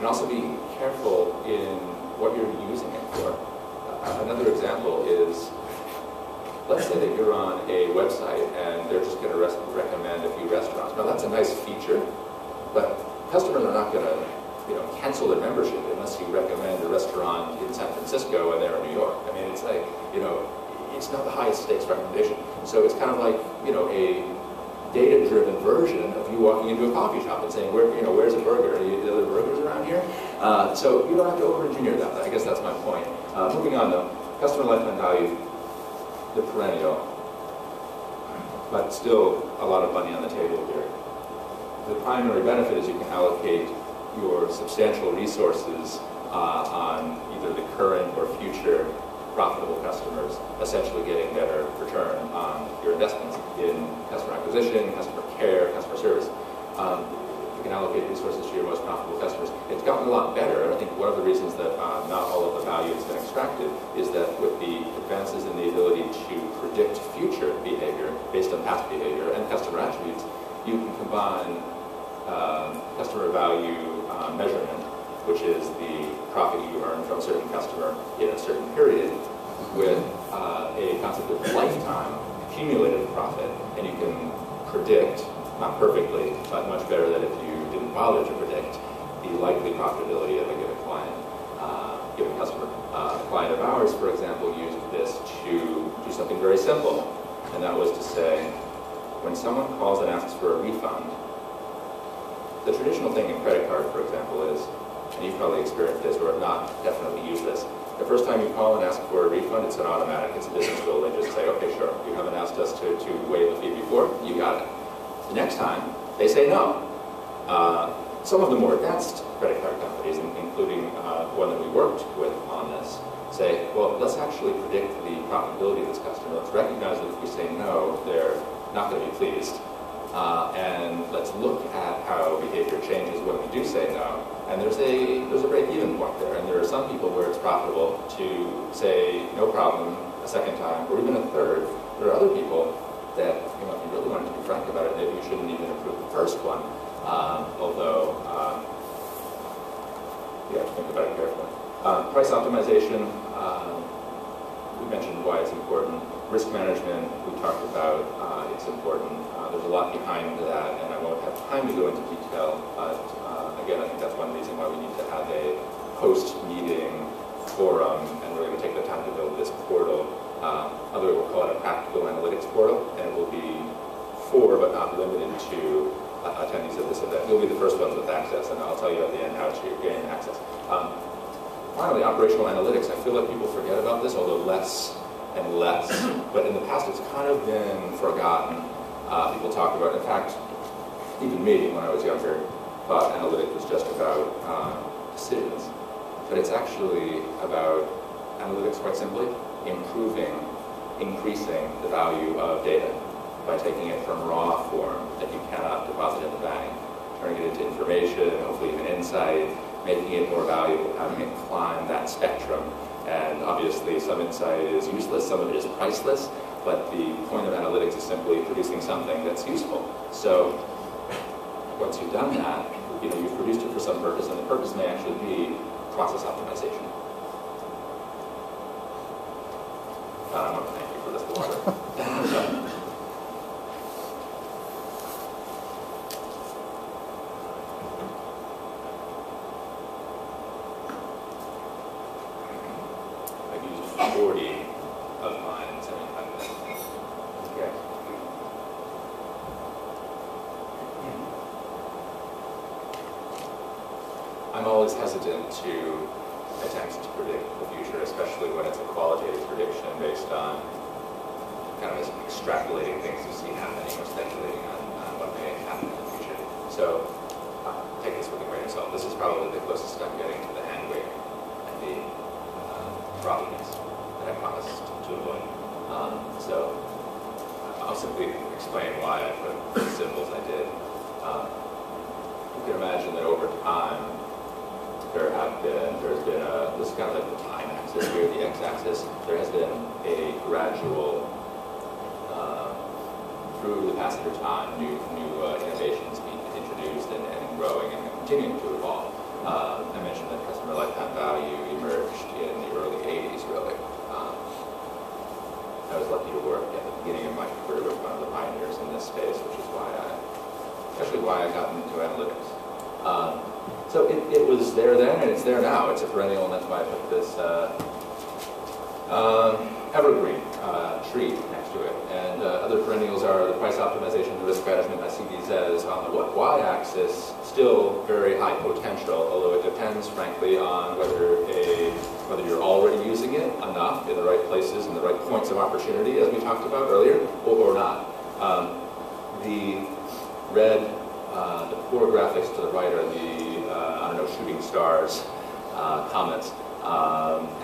also be careful in what you're using it for. Another example is, let's say that you're on a website and they're just going to recommend a few restaurants. Now that's a nice feature, but customers are not going to cancel their membership unless you recommend a restaurant in San Francisco and they're in New York. I mean, it's like, it's not the highest stakes recommendation. So it's kind of like, a data-driven version of you walking into a coffee shop and saying, where's a burger? Are there burgers around here? So you don't have to over-engineer that. I guess that's my point. Moving on though, customer lifetime value, the perennial, but still a lot of money on the table here. The primary benefit is you can allocate your substantial resources on either the current or future profitable customers, essentially getting better return on your investments in customer acquisition, customer care, customer service. You can allocate resources to your most profitable customers. It's gotten a lot better, and I think one of the reasons that not all of the value has been extracted is that with the advances in the ability to predict future behavior based on past behavior and customer attributes, you can combine customer value measurement, which is the profit you earn from a certain customer in a certain period, with a concept of lifetime accumulated profit, and you can predict, not perfectly, but much better than if you didn't bother to predict the likely profitability of a given client, given customer. A client of ours, for example, used this to do something very simple, and that was to say, when someone calls and asks for a refund, the traditional thing in credit card, for example, is, and you've probably experienced this, or if not, definitely use this. The first time you call and ask for a refund, it's an automatic, it's a business rule. They just say, okay, sure, you haven't asked us to waive the fee before, you got it. The next time, they say no. Some of the more advanced credit card companies, including one that we worked with on this, say, well, let's actually predict the profitability of this customer. Let's recognize that if we say no, they're not going to be pleased. And let's look at how behavior changes when we do say no. And there's a break-even point there. And there are some people where it's profitable to say no problem a second time, or even a third. There are other people that, if you really wanted to be frank about it, maybe you shouldn't even approve the first one. Although, you have to think about it carefully. Price optimization, we mentioned why it's important. Risk management, we talked about, it's important. There's a lot behind that, and I won't have time to go into detail, but again, I think that's one reason why we need to have a post-meeting forum, and we're going to take the time to build this portal. Otherwise, we'll call it a practical analytics portal, and it will be for, but not limited to, attendees of this event. You'll be the first ones with access, and I'll tell you at the end how to gain access. Finally, operational analytics. I feel like people forget about this, although less and less, but in the past it's kind of been forgotten. People talk about, in fact, even me, when I was younger, thought analytics was just about decisions. But it's actually about analytics, quite simply, increasing the value of data by taking it from raw form that you cannot deposit in the bank, turning it into information, hopefully even insight, making it more valuable, having it climb that spectrum. And obviously some insight is useless, some of it is priceless, but the point of analytics is simply producing something that's useful. So once you've done that, you've produced it for some purpose, and the purpose may actually be process optimization. I want to thank you for this water. 40 of mine in 75 minutes. Okay. I'm always hesitant to attempt to predict the future, especially when it's a qualitative prediction based on kind of extrapolating things you see happening or speculating on what may happen in the future. So take this with a grain of salt. This is probably the closest I'm getting to the hand wave and the frothiness that I promised to avoid. So I'll simply explain why I put the symbols I did. You can imagine that over time, there's been this is kind of like the time axis here, the x-axis. There has been a gradual, through the passage of time, new innovations being introduced and growing and continuing to evolve. I mentioned that customer lifetime value emerged in the early 80s, really. I was lucky to work at the beginning of my career with one of the pioneers in this space, which is why I got into analytics. So it was there then, and it's there now. It's a perennial, and that's why I put this evergreen tree next to it. And other perennials are the price optimization, the risk management. I see these as on the y-axis, still very high potential, although it depends, frankly, on whether you're already using it enough in the right places and the right points of opportunity, as we talked about earlier, or not. The red, the poor graphics to the right are the shooting stars comments.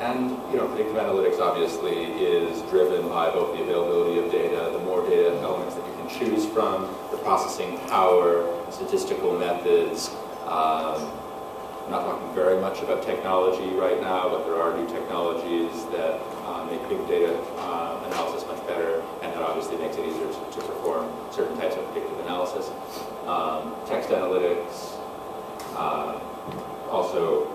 And predictive analytics obviously is driven by both the availability of data, the more data elements that you can choose from, the processing power, statistical methods. I'm not talking very much about technology right now, but there are new technologies that make big data analysis much better, and that obviously makes it easier to perform certain types of predictive analysis. Text analytics, also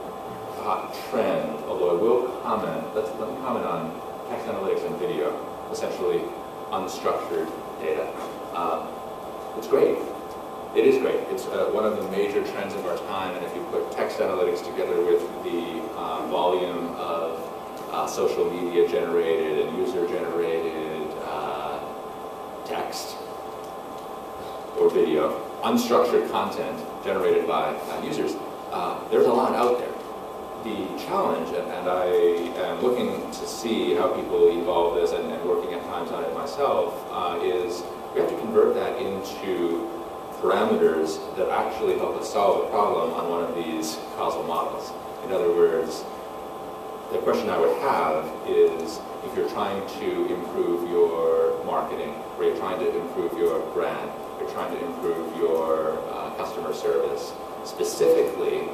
a hot trend, although I will comment, let me comment on text analytics and video, essentially unstructured data. It's great. It is great. It's one of the major trends of our time, and if you put text analytics together with the volume of social media generated and user generated text or video, unstructured content generated by users, there's a lot out there. The challenge, and I am looking to see how people evolve this and working at times on it myself, is we have to convert that into parameters that actually help us solve a problem on one of these causal models. In other words, the question I would have is, if you're trying to improve your marketing, or you're trying to improve your brand, you're trying to improve your customer service, specifically,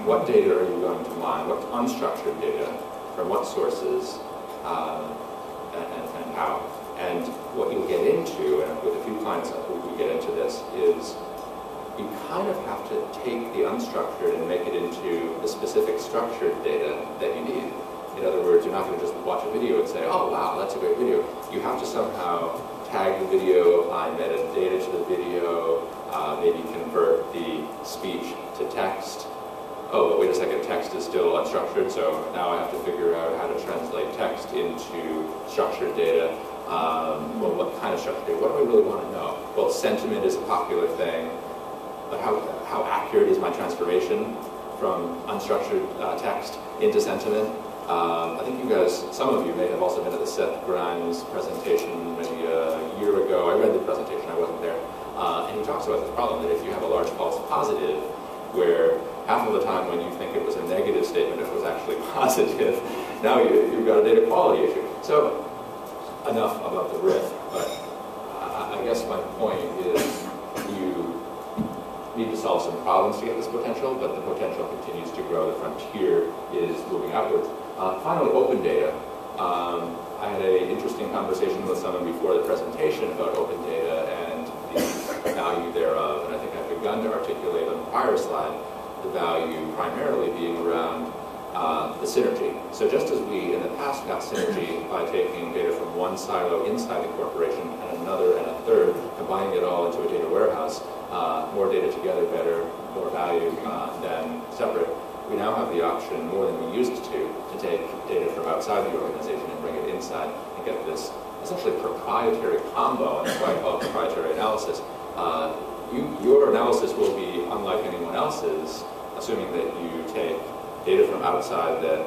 what data are you going to mine? What unstructured data? From what sources? And how? And what you'll get into, and with a few clients we get into this, is you kind of have to take the unstructured and make it into the specific structured data that you need. In other words, you're not going to just watch a video and say, oh wow, that's a great video. You have to somehow tag the video, add metadata to the video, maybe convert the speech to text. Oh, but wait a second, text is still unstructured, so now I have to figure out how to translate text into structured data. Well, what kind of structured data? What do I really want to know? Well, sentiment is a popular thing, but how accurate is my transformation from unstructured text into sentiment? I think you guys, some of you may have also been at the Seth Grimes presentation maybe a year ago. I read the presentation, I wasn't there. And he talks about this problem that if you have a large false positive, where half of the time when you think it was a negative statement, it was actually positive, now you've got a data quality issue. So, enough about the riff, but I guess my point is you need to solve some problems to get this potential, but the potential continues to grow. The frontier is moving outwards. Finally, open data. I had an interesting conversation with someone before the presentation about open data and the value thereof, and I think I've begun to articulate on the prior slide the value primarily being around the synergy. So just as we in the past got synergy by taking data from one silo inside the corporation and another and a third, combining it all into a data warehouse, more data together better, more value than separate. we now have the option, more than we used to take data from outside the organization and bring it inside and get this essentially proprietary combo, and that's why I call it proprietary analysis. Your analysis will be unlike anyone else's, assuming that you take data from outside that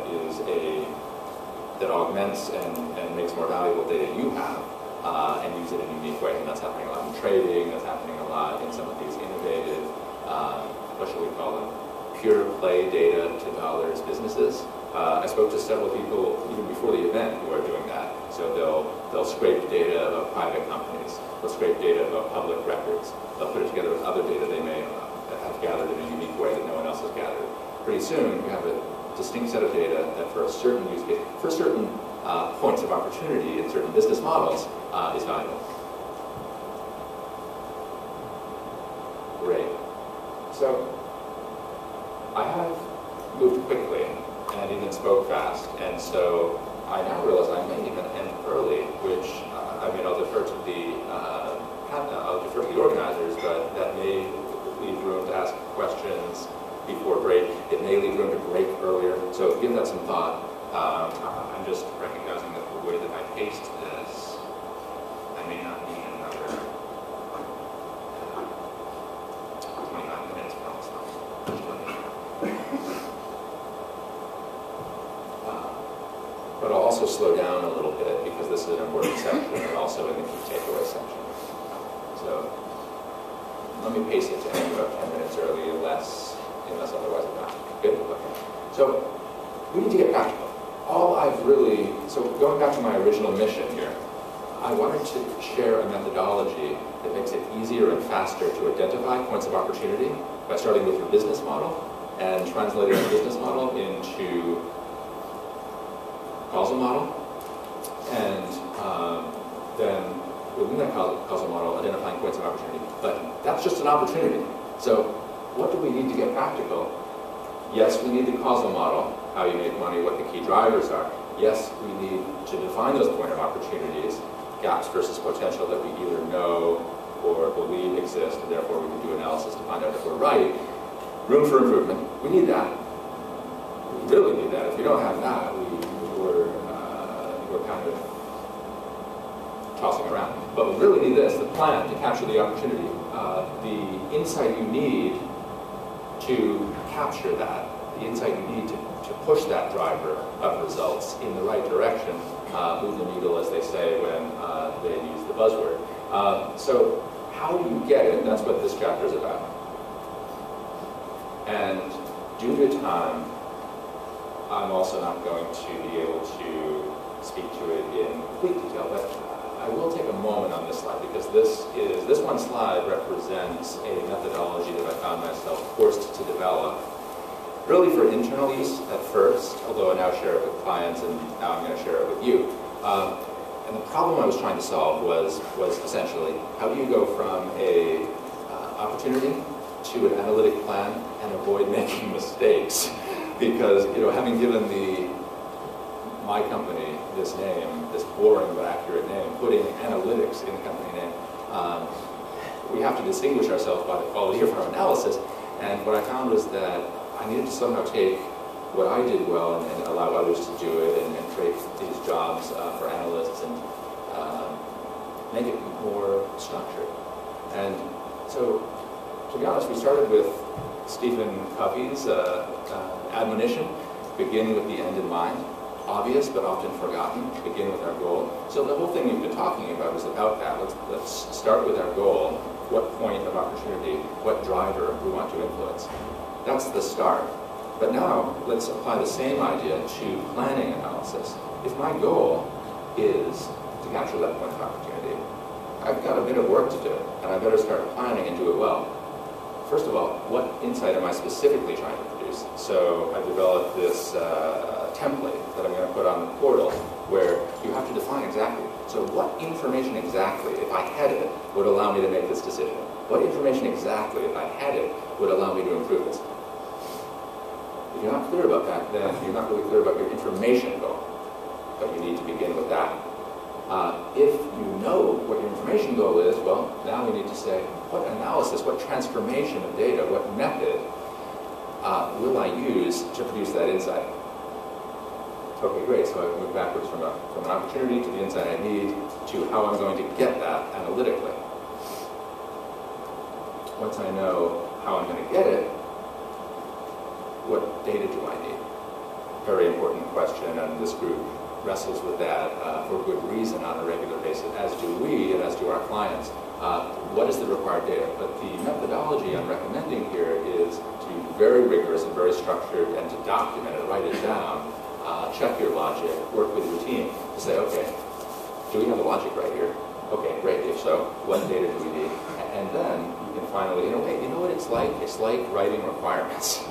augments and makes more valuable data you have, and use it in a unique way. And that's happening a lot in trading, that's happening a lot in some of these innovative, what should we call them, pure play data to dollars businesses. I spoke to several people even before the event who are doing that. So they'll scrape data about private companies, they'll scrape data about public records, they'll put it together with other data they may have gathered in a unique way that no one else has gathered. Pretty soon you have a distinct set of data that for a certain use case, for certain points of opportunity in certain business models is valuable. Great. So I have moved quickly and even spoke fast, and so I now realize I may even end early, which I'll defer to the organizers, but that may leave room to ask questions before break. It may leave room to break earlier, so give that some thought. I'm just recognizing that the way that I paced this, I may not need another 25 minutes from this. But I'll also slow down a little bit because this is an important section and also in the key takeaway section. So let me pace it to end about 10 minutes early unless otherwise I'm not. Good? Okay. So we need to get practical. So going back to my original mission here, I wanted to share a methodology that makes it easier and faster to identify points of opportunity by starting with your business model and translating the business model into causal model, and then within that causal model, identifying points of opportunity. But that's just an opportunity. So what do we need to get practical? Yes, we need the causal model, how you make money, what the key drivers are. Yes, we need to define those point of opportunities, gaps versus potential that we either know or believe exist, and therefore we can do analysis to find out if we're right. Room for improvement, we need that. We really need that. If we don't have that, we're kind of tossing around. But we really need this, the plan to capture the opportunity, the insight you need to capture that, the insight you need to push that driver of results in the right direction, move the needle, as they say when they use the buzzword. So how do you get it? That's what this chapter is about. And due to time, I'm also not going to be able to speak to it in complete detail, but I will take a moment on this slide because this one slide represents a methodology that I found myself forced to develop, really for internal use at first, although I now share it with clients and now I'm going to share it with you. And the problem I was trying to solve was essentially, how do you go from a opportunity to an analytic plan and avoid making mistakes? Because, having given my company this name, this boring but accurate name, putting analytics in the company name, we have to distinguish ourselves by the quality of our analysis. And what I found was that I needed to somehow take what I did well and allow others to do it and create these jobs for analysts and make it more structured. And so, to be honest, we started with Stephen Covey's admonition, begin with the end in mind. Obvious, but often forgotten, begin with our goal. So the whole thing we've been talking about is about that. Let's start with our goal. What point of opportunity, what driver we want to influence. That's the start. But now, let's apply the same idea to planning analysis. If my goal is to capture that point of opportunity, I've got a bit of work to do, and I better start planning and do it well. First of all, what insight am I specifically trying to produce? So I developed this template that I'm going to put on the portal where you have to define exactly. So what information exactly, if I had it, would allow me to make this decision? What information exactly, if I had it, would allow me to improve this? If you're not clear about that, then you're not really clear about your information goal. But you need to begin with that. If you know what your information goal is, well, now we need to say, what analysis, what transformation of data, what method will I use to produce that insight? Okay, great. So I've moved backwards from an opportunity to the insight I need to how I'm going to get that analytically. Once I know how I'm going to get it, what data do I need? Very important question, and this group wrestles with that for good reason on a regular basis, as do we and as do our clients. What is the required data? But the methodology I'm recommending here is to be very rigorous and very structured and to document it, write it down, check your logic, work with your team to say, okay, do we have the logic right here? Okay, great. If so, what data do we need? And then you can finally, in a way, you know what it's like? It's like writing requirements.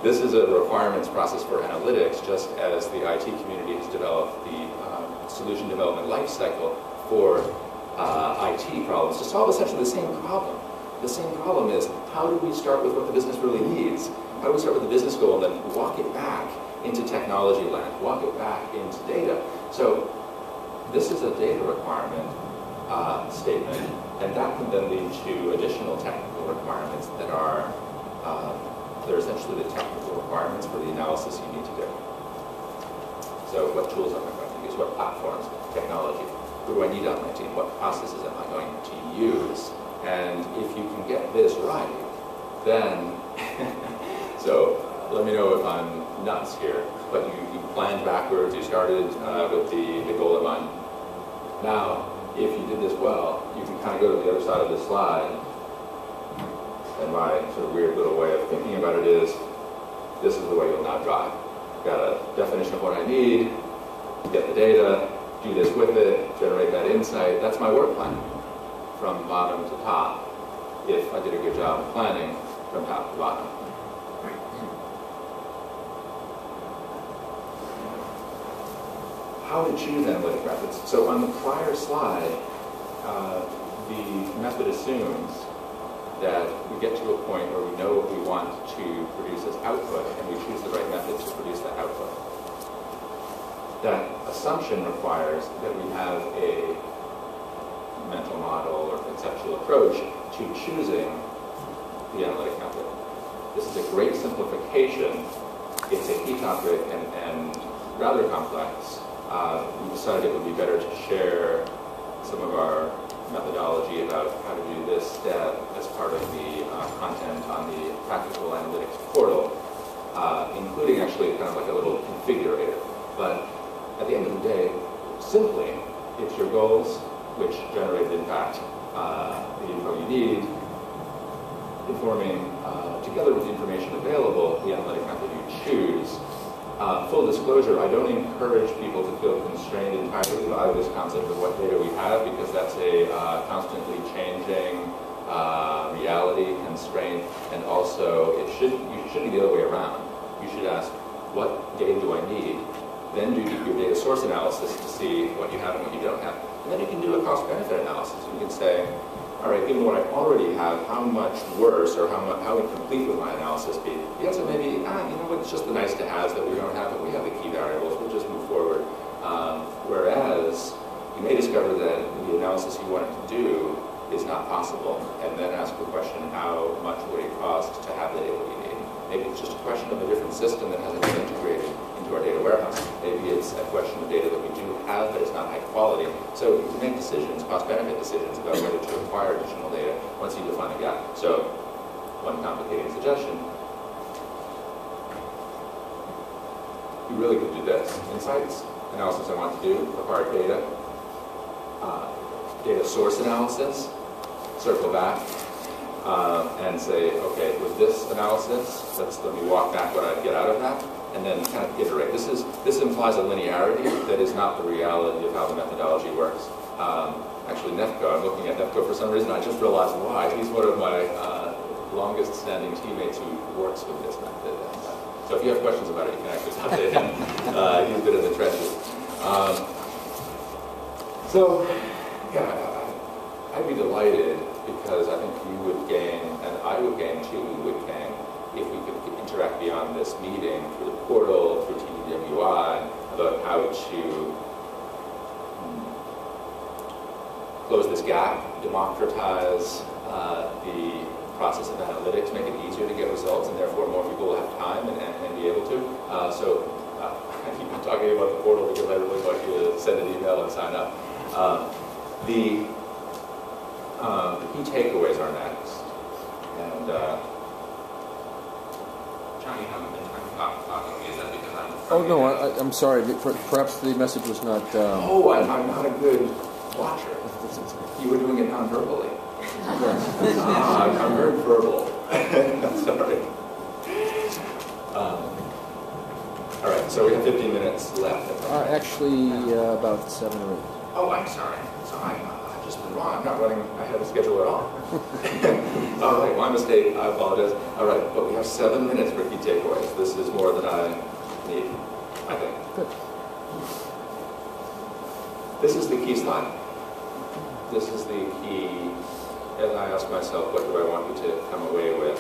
This is a requirements process for analytics, just as the IT community has developed the solution development lifecycle for IT problems to solve essentially the same problem. The same problem is, how do we start with what the business really needs? How do we start with the business goal and then walk it back into technology land, walk it back into data? So this is a data requirement statement, and that can then lead to additional technical requirements that are they're essentially the technical requirements for the analysis you need to do. So what tools am I going to use? What platforms, technology? Who do I need on my team? What processes am I going to use? And if you can get this right, then, so let me know if I'm nuts here, but you planned backwards, you started with the goal in mind. Now, if you did this well, you can kind of go to the other side of the slide. And my sort of weird little way of thinking about it is, this is the way you'll not drive. Got a definition of what I need, get the data, do this with it, generate that insight. That's my work plan, from bottom to top, if I did a good job of planning from top to bottom. How to choose analytic methods. So on the prior slide, the method assumes that we get to a point where we know what we want to produce as output, and we choose the right method to produce that output. That assumption requires that we have a mental model or conceptual approach to choosing the analytic method. This is a great simplification. It's a key topic and rather complex. We decided it would be better to share some of our methodology about how to do this step as part of the content on the Practical Analytics portal, including actually kind of like a little configurator. But at the end of the day, simply, it's your goals which generate, in fact, the info you need, informing, together with the information available, the analytic method you choose. Full disclosure, I don't encourage people to feel constrained entirely by this concept of what data we have, because that's a constantly changing reality constraint, and also you should be the other way around. You should ask, what data do I need? Then do your data source analysis to see what you have and what you don't have. And then you can do a cost-benefit analysis. You can say, all right, given what I already have, how much worse or how incomplete would my analysis be? The answer may be, you know what, it's just the nice to haves that we don't have, but we have the key variables, we'll just move forward. Whereas, you may discover that the analysis you wanted to do is not possible, and then ask the question, how much would it cost to have the data we need? Maybe it's just a question of a different system that hasn't been integrated into our data warehouse. Maybe it's a question of data that we do have, but it's not high quality. So you make decisions, cost-benefit decisions, about whether to acquire additional data once you define a gap. So, one complicating suggestion, you really could do this. Insights, analysis I want to do, acquire data, data source analysis, circle back, and say, okay, with this analysis, let me walk back what I'd get out of that, and then kind of iterate. This implies a linearity that is not the reality of how the methodology works. Actually, Nefco, I'm looking at Nefco for some reason, I just realized why. He's one of my longest standing teammates who works with this method. So if you have questions about it, you can actually talk to him. He's been in the trenches. So, yeah, I'd be delighted, because I think you would gain, and I would gain too, we would gain, if we could interact beyond this meeting through the portal, through TDWI, about how to close this gap, democratize the process of analytics, make it easier to get results, and therefore more people will have time and be able to. I keep on talking about the portal because I really want you to send an email and sign up. The key takeaways are next. And John, you haven't been talking. Is that because I'm... Oh, no, I'm sorry. Perhaps the message was not... I'm not a good watcher. You were doing it non-verbally. I'm very verbal. Sorry. All right, so we have 15 minutes left. Actually, about 7 or 8. Oh, I'm sorry. So I've just been wrong. I'm not running ahead of schedule at all. All right, my mistake. I apologize. All right, but we have 7 minutes for key takeaways. This is more than I need, I think. Good. This is the key slide. This is the key. As I ask myself, what do I want you to come away with?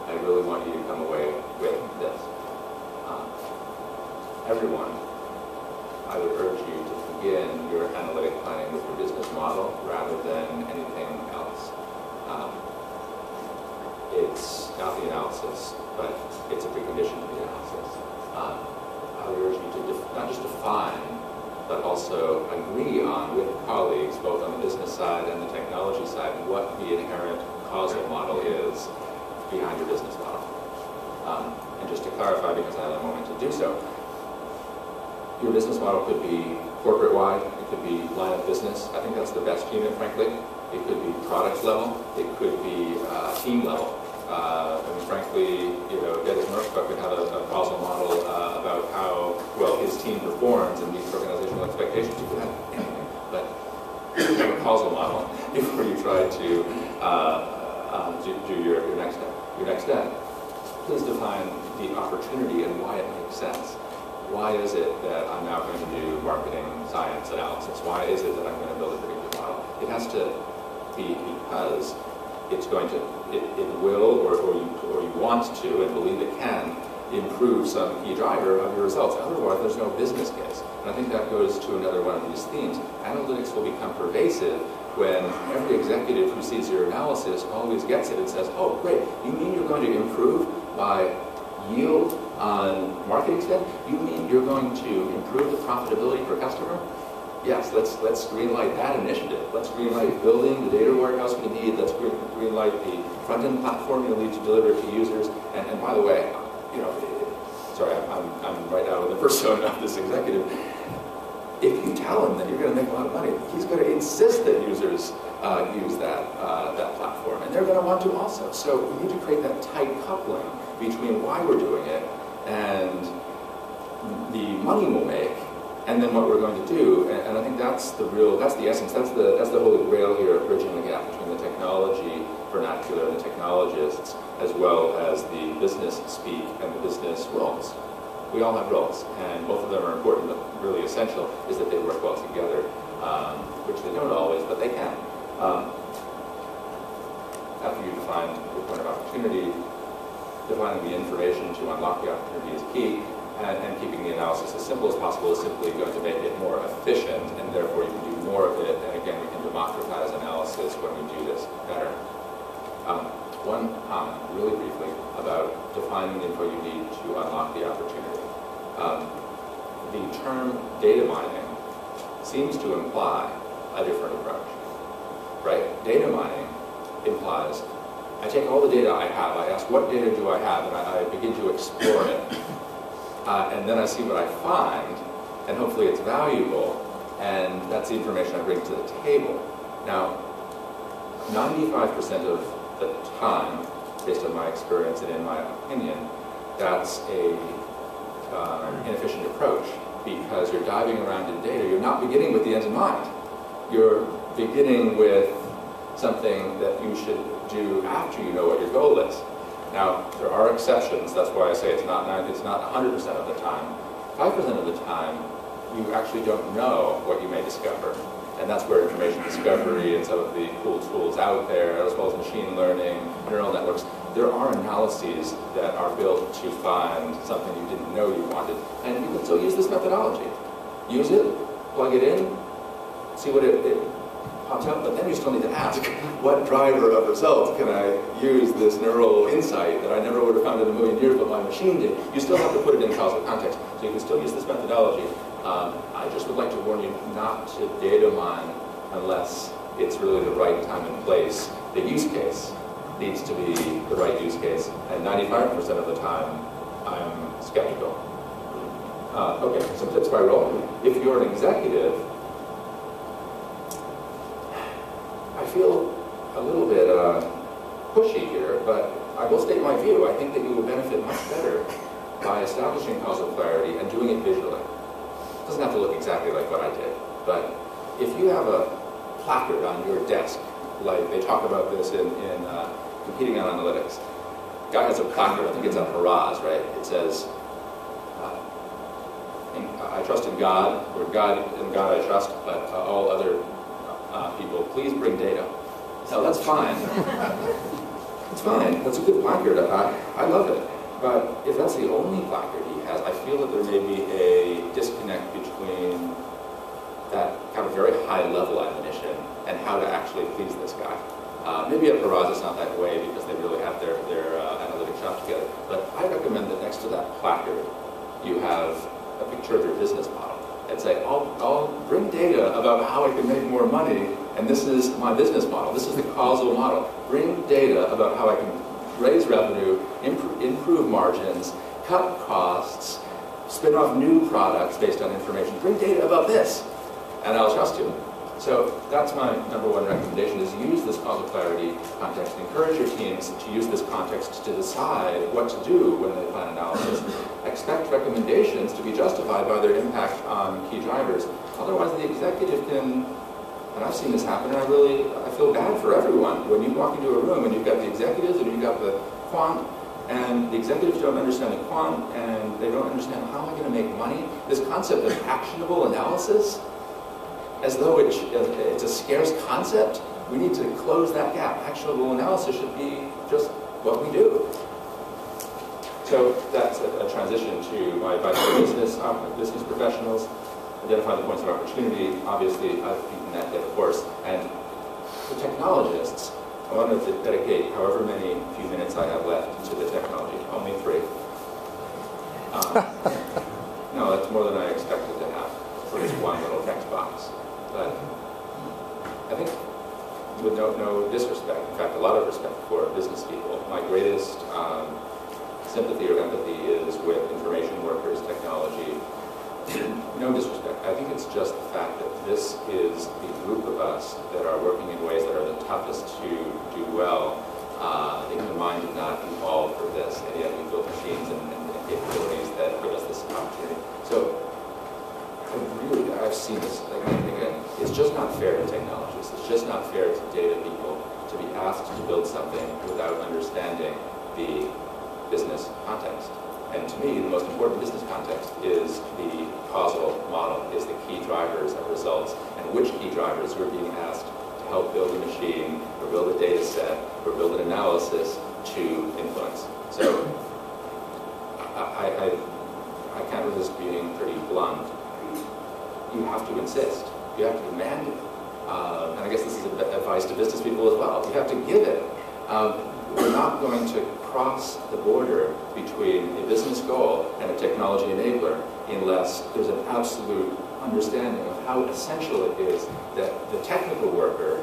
I really want you to come away with this. Everyone, I would urge you to begin your analytic planning with your business model rather than anything else. It's not the analysis, but it's a precondition to the analysis. I would urge you to not just define, but also agree on with colleagues, both on the business side and the technology side, what the inherent causal model is behind your business model. And just to clarify, because I have a moment to do so, your business model could be corporate-wide, it could be line of business. I think that's the best unit, frankly. It could be product level, it could be team level. Frankly, Dennis Northcutt could have a causal model about how well his team performs and meets organizational expectations. You could have anything, but you have a causal model before you try to do your next step. Your next step, please define the opportunity and why it makes sense. Why is it that I'm now going to do marketing science analysis? Why is it that I'm going to build a predictive model? It has to be because it's going to, it will, or you want to, and believe it can, improve some key driver of your results. Otherwise, there's no business case. And I think that goes to another one of these themes. Analytics will become pervasive when every executive who sees your analysis always gets it and says, oh, great, you mean you're going to improve by yield on marketing spend? You mean you're going to improve the profitability per customer? Yes, let's greenlight that initiative. Let's greenlight building the data warehouse we need. Let's greenlight the front-end platform you'll need to deliver to users. And by the way, sorry, I'm right now in the persona of this executive. If you tell him that you're going to make a lot of money, he's going to insist that users use that platform, and they're going to want to also. So we need to create that tight coupling between why we're doing it and the money we'll make, and then what we're going to do. And I think that's the essence, that's the holy grail here of bridging the gap between the technology vernacular and the technologists, as well as the business speak and the business roles. We all have roles, and both of them are important, but really essential is that they work well together, which they don't always, but they can. After you define the point of opportunity, defining the information to unlock the opportunity is key, and keeping the analysis as simple as possible is simply going to make it more efficient, and therefore you can do more of it, and again, we can democratize analysis when we do this better. One comment, really briefly, about defining the info you need to unlock the opportunity. The term data mining seems to imply a different approach, right? Data mining implies I take all the data I have, I ask what data do I have, and I begin to explore it. And then I see what I find, and hopefully it's valuable, and that's the information I bring to the table. Now, 95% of the time, based on my experience and in my opinion, that's a inefficient approach, because you're diving around in data. You're not beginning with the end in mind. You're beginning with something that you should do after you know what your goal is. Now, there are exceptions. That's why I say it's not 100% of the time. 5% of the time, you actually don't know what you may discover. And that's where information discovery and some of the cool tools out there, as well as machine learning, neural networks, there are analyses that are built to find something you didn't know you wanted. And you can still use this methodology. Use it, plug it in, see what it pops out, but then you still need to ask, what driver of result can I use this neural insight that I never would have found in a million years, but my machine did? You still have to put it in causal context, so you can still use this methodology. I just would like to warn you not to data mine unless it's really the right time and place. The use case needs to be the right use case, and 95% of the time, I'm skeptical. Okay, some tips by role. If you're an executive, I feel a little bit pushy here, but I will state my view. I think that you will benefit much better by establishing causal clarity and doing it visually. It doesn't have to look exactly like what I did, but if you have a placard on your desk, like they talk about this in competing on analytics, guy has a placard, I think it's on Haraz, right? It says, I trust in God, or God in God I trust, but all other people, please bring data. So that's fine. It's fine. That's a good placard. I love it. But if that's the only placard he has, I feel that there may be a disconnect between that kind of very high-level admonition and how to actually please this guy. Maybe at Haraz it's not that way because they really have their analytic shop together. But I recommend that next to that placard, you have a picture of your business model and say, I'll bring data about how I can make more money, and this is my business model. This is the causal model. Bring data about how I can raise revenue, improve margins, cut costs, spin off new products based on information. Bring data about this, and I'll trust you. So that's my number one recommendation, is use this causal clarity context. Encourage your teams to use this context to decide what to do when they plan analysis. Expect recommendations to be justified by their impact on key drivers. Otherwise, the executive can, and I've seen this happen, and I feel bad for everyone. When you walk into a room and you've got the executives and you've got the quant, and the executives don't understand the quant, and they don't understand how am I going to make money. This concept of actionable analysis, as though it's a scarce concept, we need to close that gap. Actionable analysis should be just what we do. So that's a transition to my advice to business professionals. Identify the points of opportunity. Obviously, I've beaten that dead horse. And the technologists, I wanted to dedicate however many few minutes I have left to the technology. Only 3. No, that's more than I expected to have for this one little text box. But I think, with no disrespect, in fact, a lot of respect for business people, my greatest sympathy or empathy is with information workers, technology. No disrespect. I think it's just the fact that this is the group of us that are working in ways that are the toughest to do well. I think the mind did not evolve for this, and yet we built machines and capabilities that give us this opportunity. So I've seen this again and again. It's just not fair to technologists. It's just not fair to data people to be asked to build something without understanding the business context. And to me, the most important business context is the causal model, is the key drivers of results, and which key drivers you're being asked to help build a machine, or build a data set, or build an analysis to influence. So I can't resist being pretty blunt. You have to insist. You have to demand it. And I guess this is advice to business people as well. You have to give it. We're not going to cross the border between a business goal and a technology enabler unless there's an absolute understanding of how essential it is that the technical worker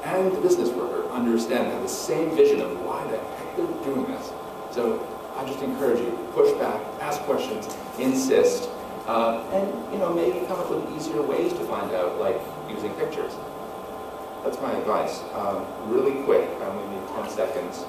and the business worker understand, have the same vision of why the heck they're doing this. So I just encourage you, push back, ask questions, insist, and maybe come up with easier ways to find out, like using pictures. That's my advice. Really quick, I only need 10 seconds.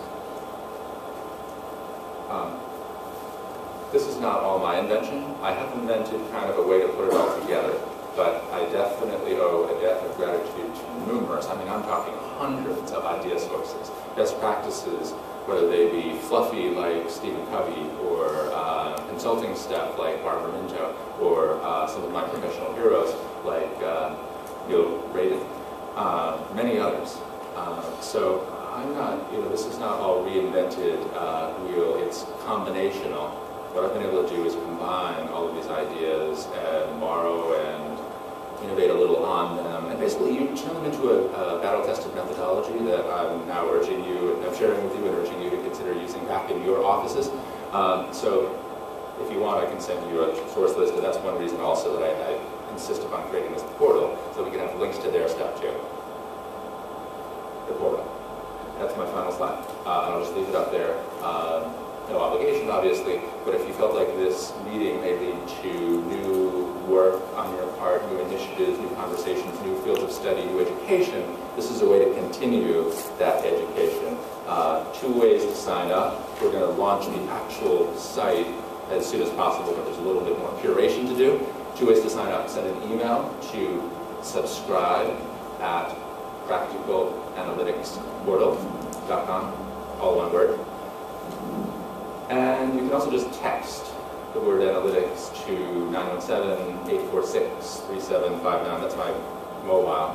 This is not all my invention. I have invented kind of a way to put it all together, but I definitely owe a debt of gratitude to numerous, I'm talking hundreds of idea sources, best practices, whether they be fluffy like Stephen Covey, or consulting stuff like Barbara Minto, or some of my professional heroes like Radin, many others. So I'm not, this is not all reinvented wheel, it's combinational. What I've been able to do is combine all of these ideas and borrow and innovate a little on them. And basically, you turn them into a battle-tested methodology that I'm now urging you, and I'm sharing with you and urging you to consider using back in your offices. So if you want, I can send you a source list, and that's one reason also that I insist upon creating this portal, so we can have links to their stuff too. The portal. That's my final slide. And I'll just leave it up there. No obligation, obviously, but if you felt like this meeting may lead to new work on your part, new initiatives, new conversations, new fields of study, new education, this is a way to continue that education. 2 ways to sign up. We're going to launch the actual site as soon as possible, but there's a little bit more curation to do. 2 ways to sign up. Send an email to subscribe@practicalanalyticsportal.com, all one word. And you can also just text the word analytics to 917-846-3759. That's my mobile.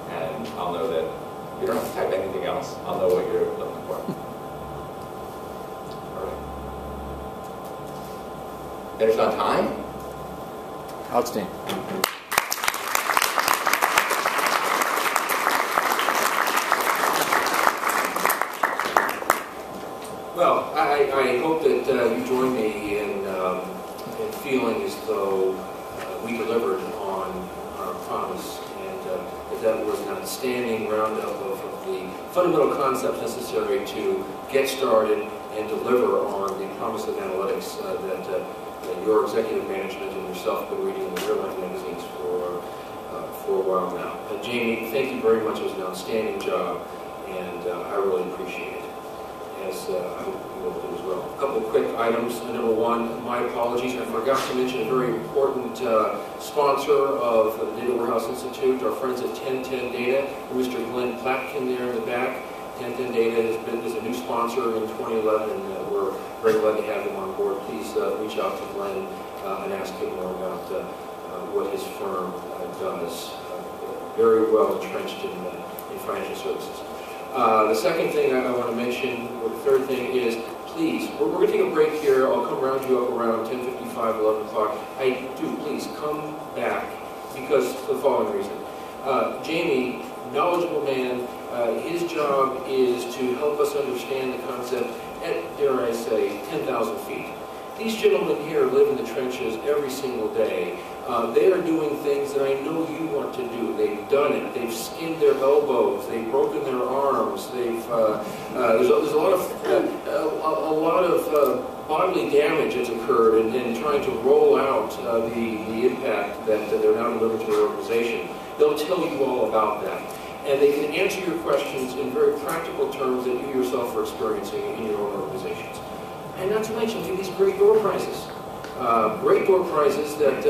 And I'll know that you don't have to type anything else. I'll know what you're looking for. All right. Finished on time? Outstanding. Well, I hope that you join me in feeling as though we delivered on our promise, and that was an outstanding roundup of the fundamental concepts necessary to get started and deliver on the promise of analytics that your executive management and yourself have been reading in the airline magazines for a while now. Jaime, thank you very much. It was an outstanding job, and I really appreciate it, as I hope you will do as well. A couple of quick items. Number one, my apologies. I forgot to mention a very important sponsor of the Data Warehouse Institute, our friends at 1010 Data, Mr. Glenn Platkin there in the back. 1010 Data is a new sponsor in 2011, and we're very glad to have him on board. Please reach out to Glenn and ask him more about what his firm does. Very well entrenched in financial services. The second thing I want to mention, or the third thing is, please, we're going to take a break here. I'll come around you up around 10:55, 11 o'clock. Please come back, because for the following reason. Jaime, knowledgeable man, his job is to help us understand the concept at, dare I say, 10,000 feet. These gentlemen here live in the trenches every single day. They are doing things that I know you want to do. They've done it. They've skinned their elbows. They've broken their arms. There's a lot of bodily damage that's occurred in trying to roll out the impact that they're now delivering to their organization. They'll tell you all about that. And they can answer your questions in very practical terms that you yourself are experiencing in your own organizations. And not to mention, these great door prizes. Great door prizes that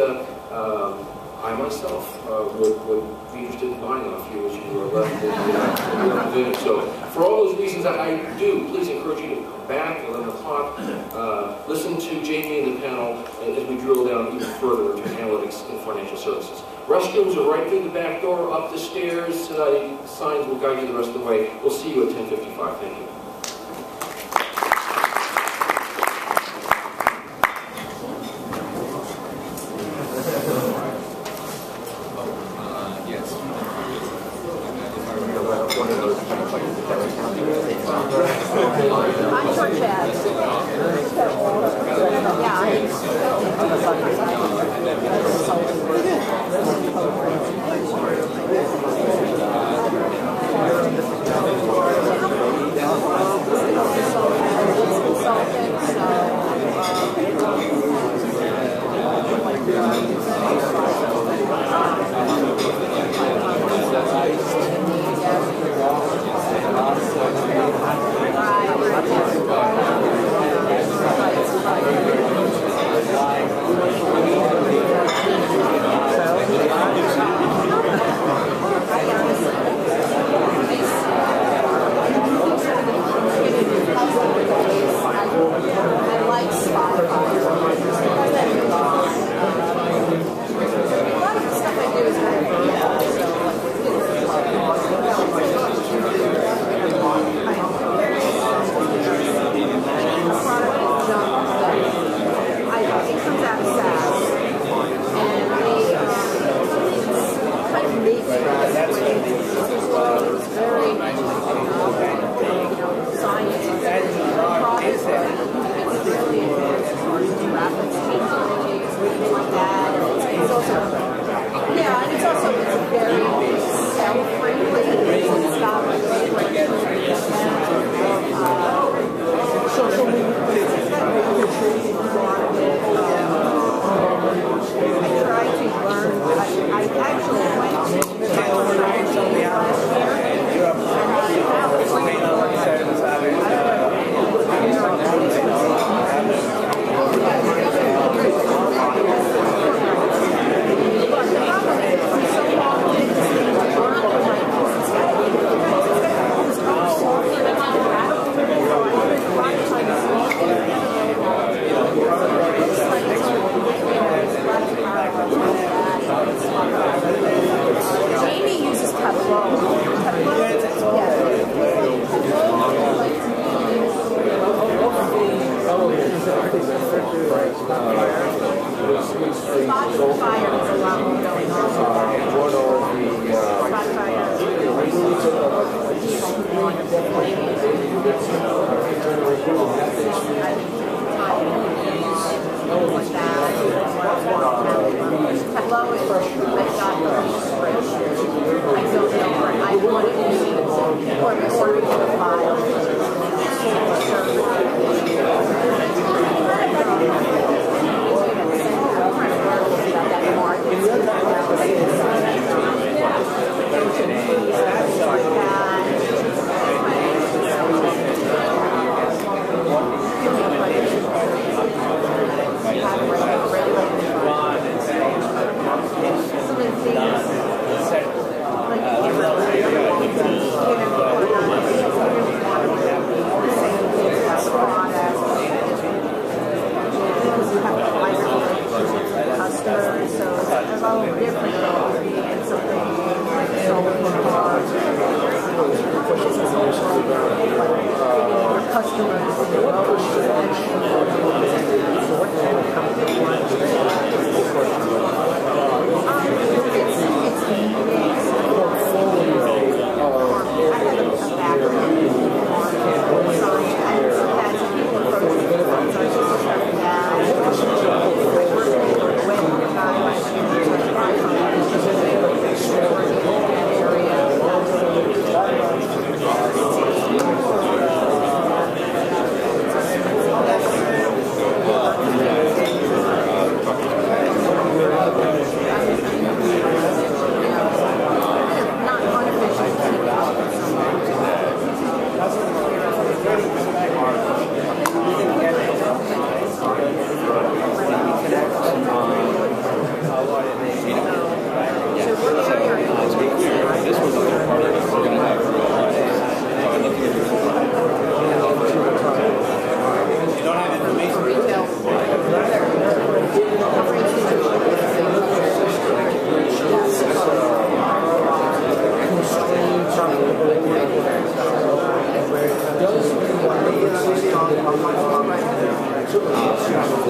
I myself would be interested in buying off you as you are left in the visit. So for all those reasons, I do please encourage you to come back at 11 o'clock, listen to Jaime and the panel as we drill down even further into analytics in financial services. Restrooms are right through the back door, up the stairs. Signs will guide you the rest of the way. We'll see you at 10:55. Thank you.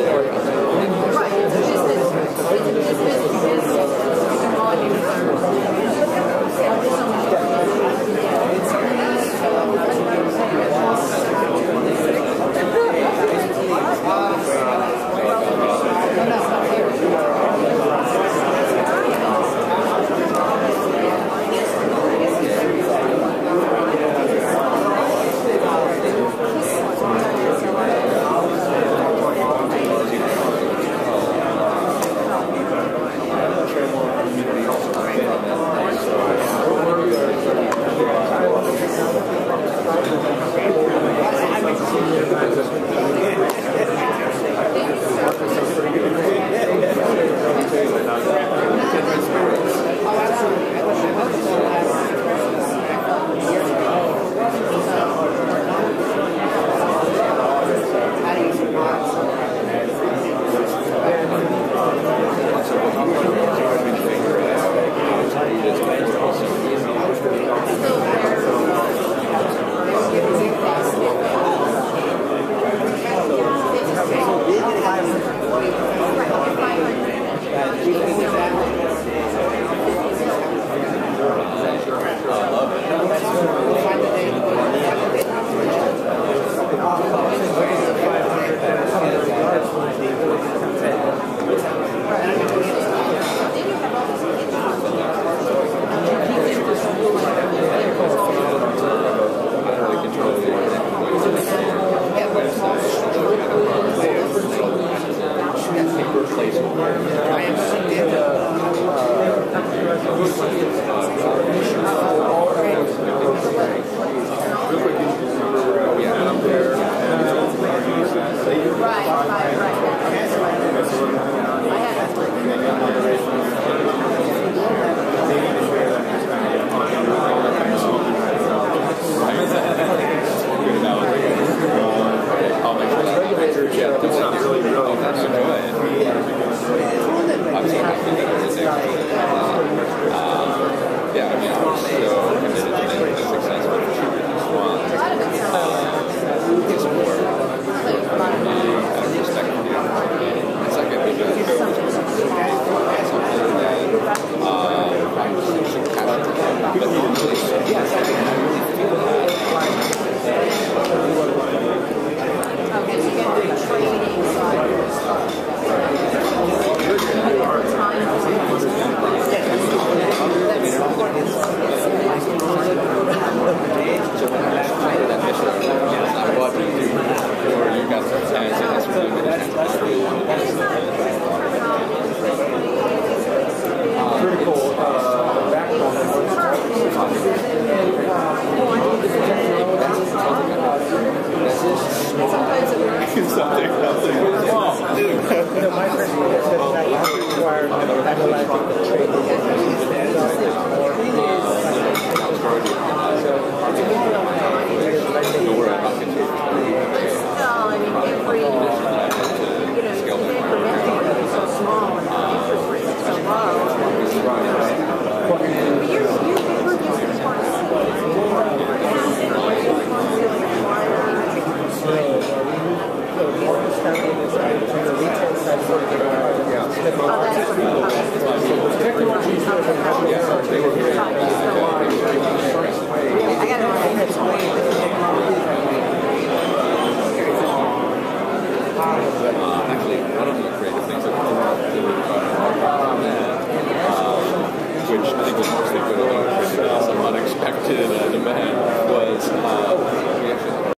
Those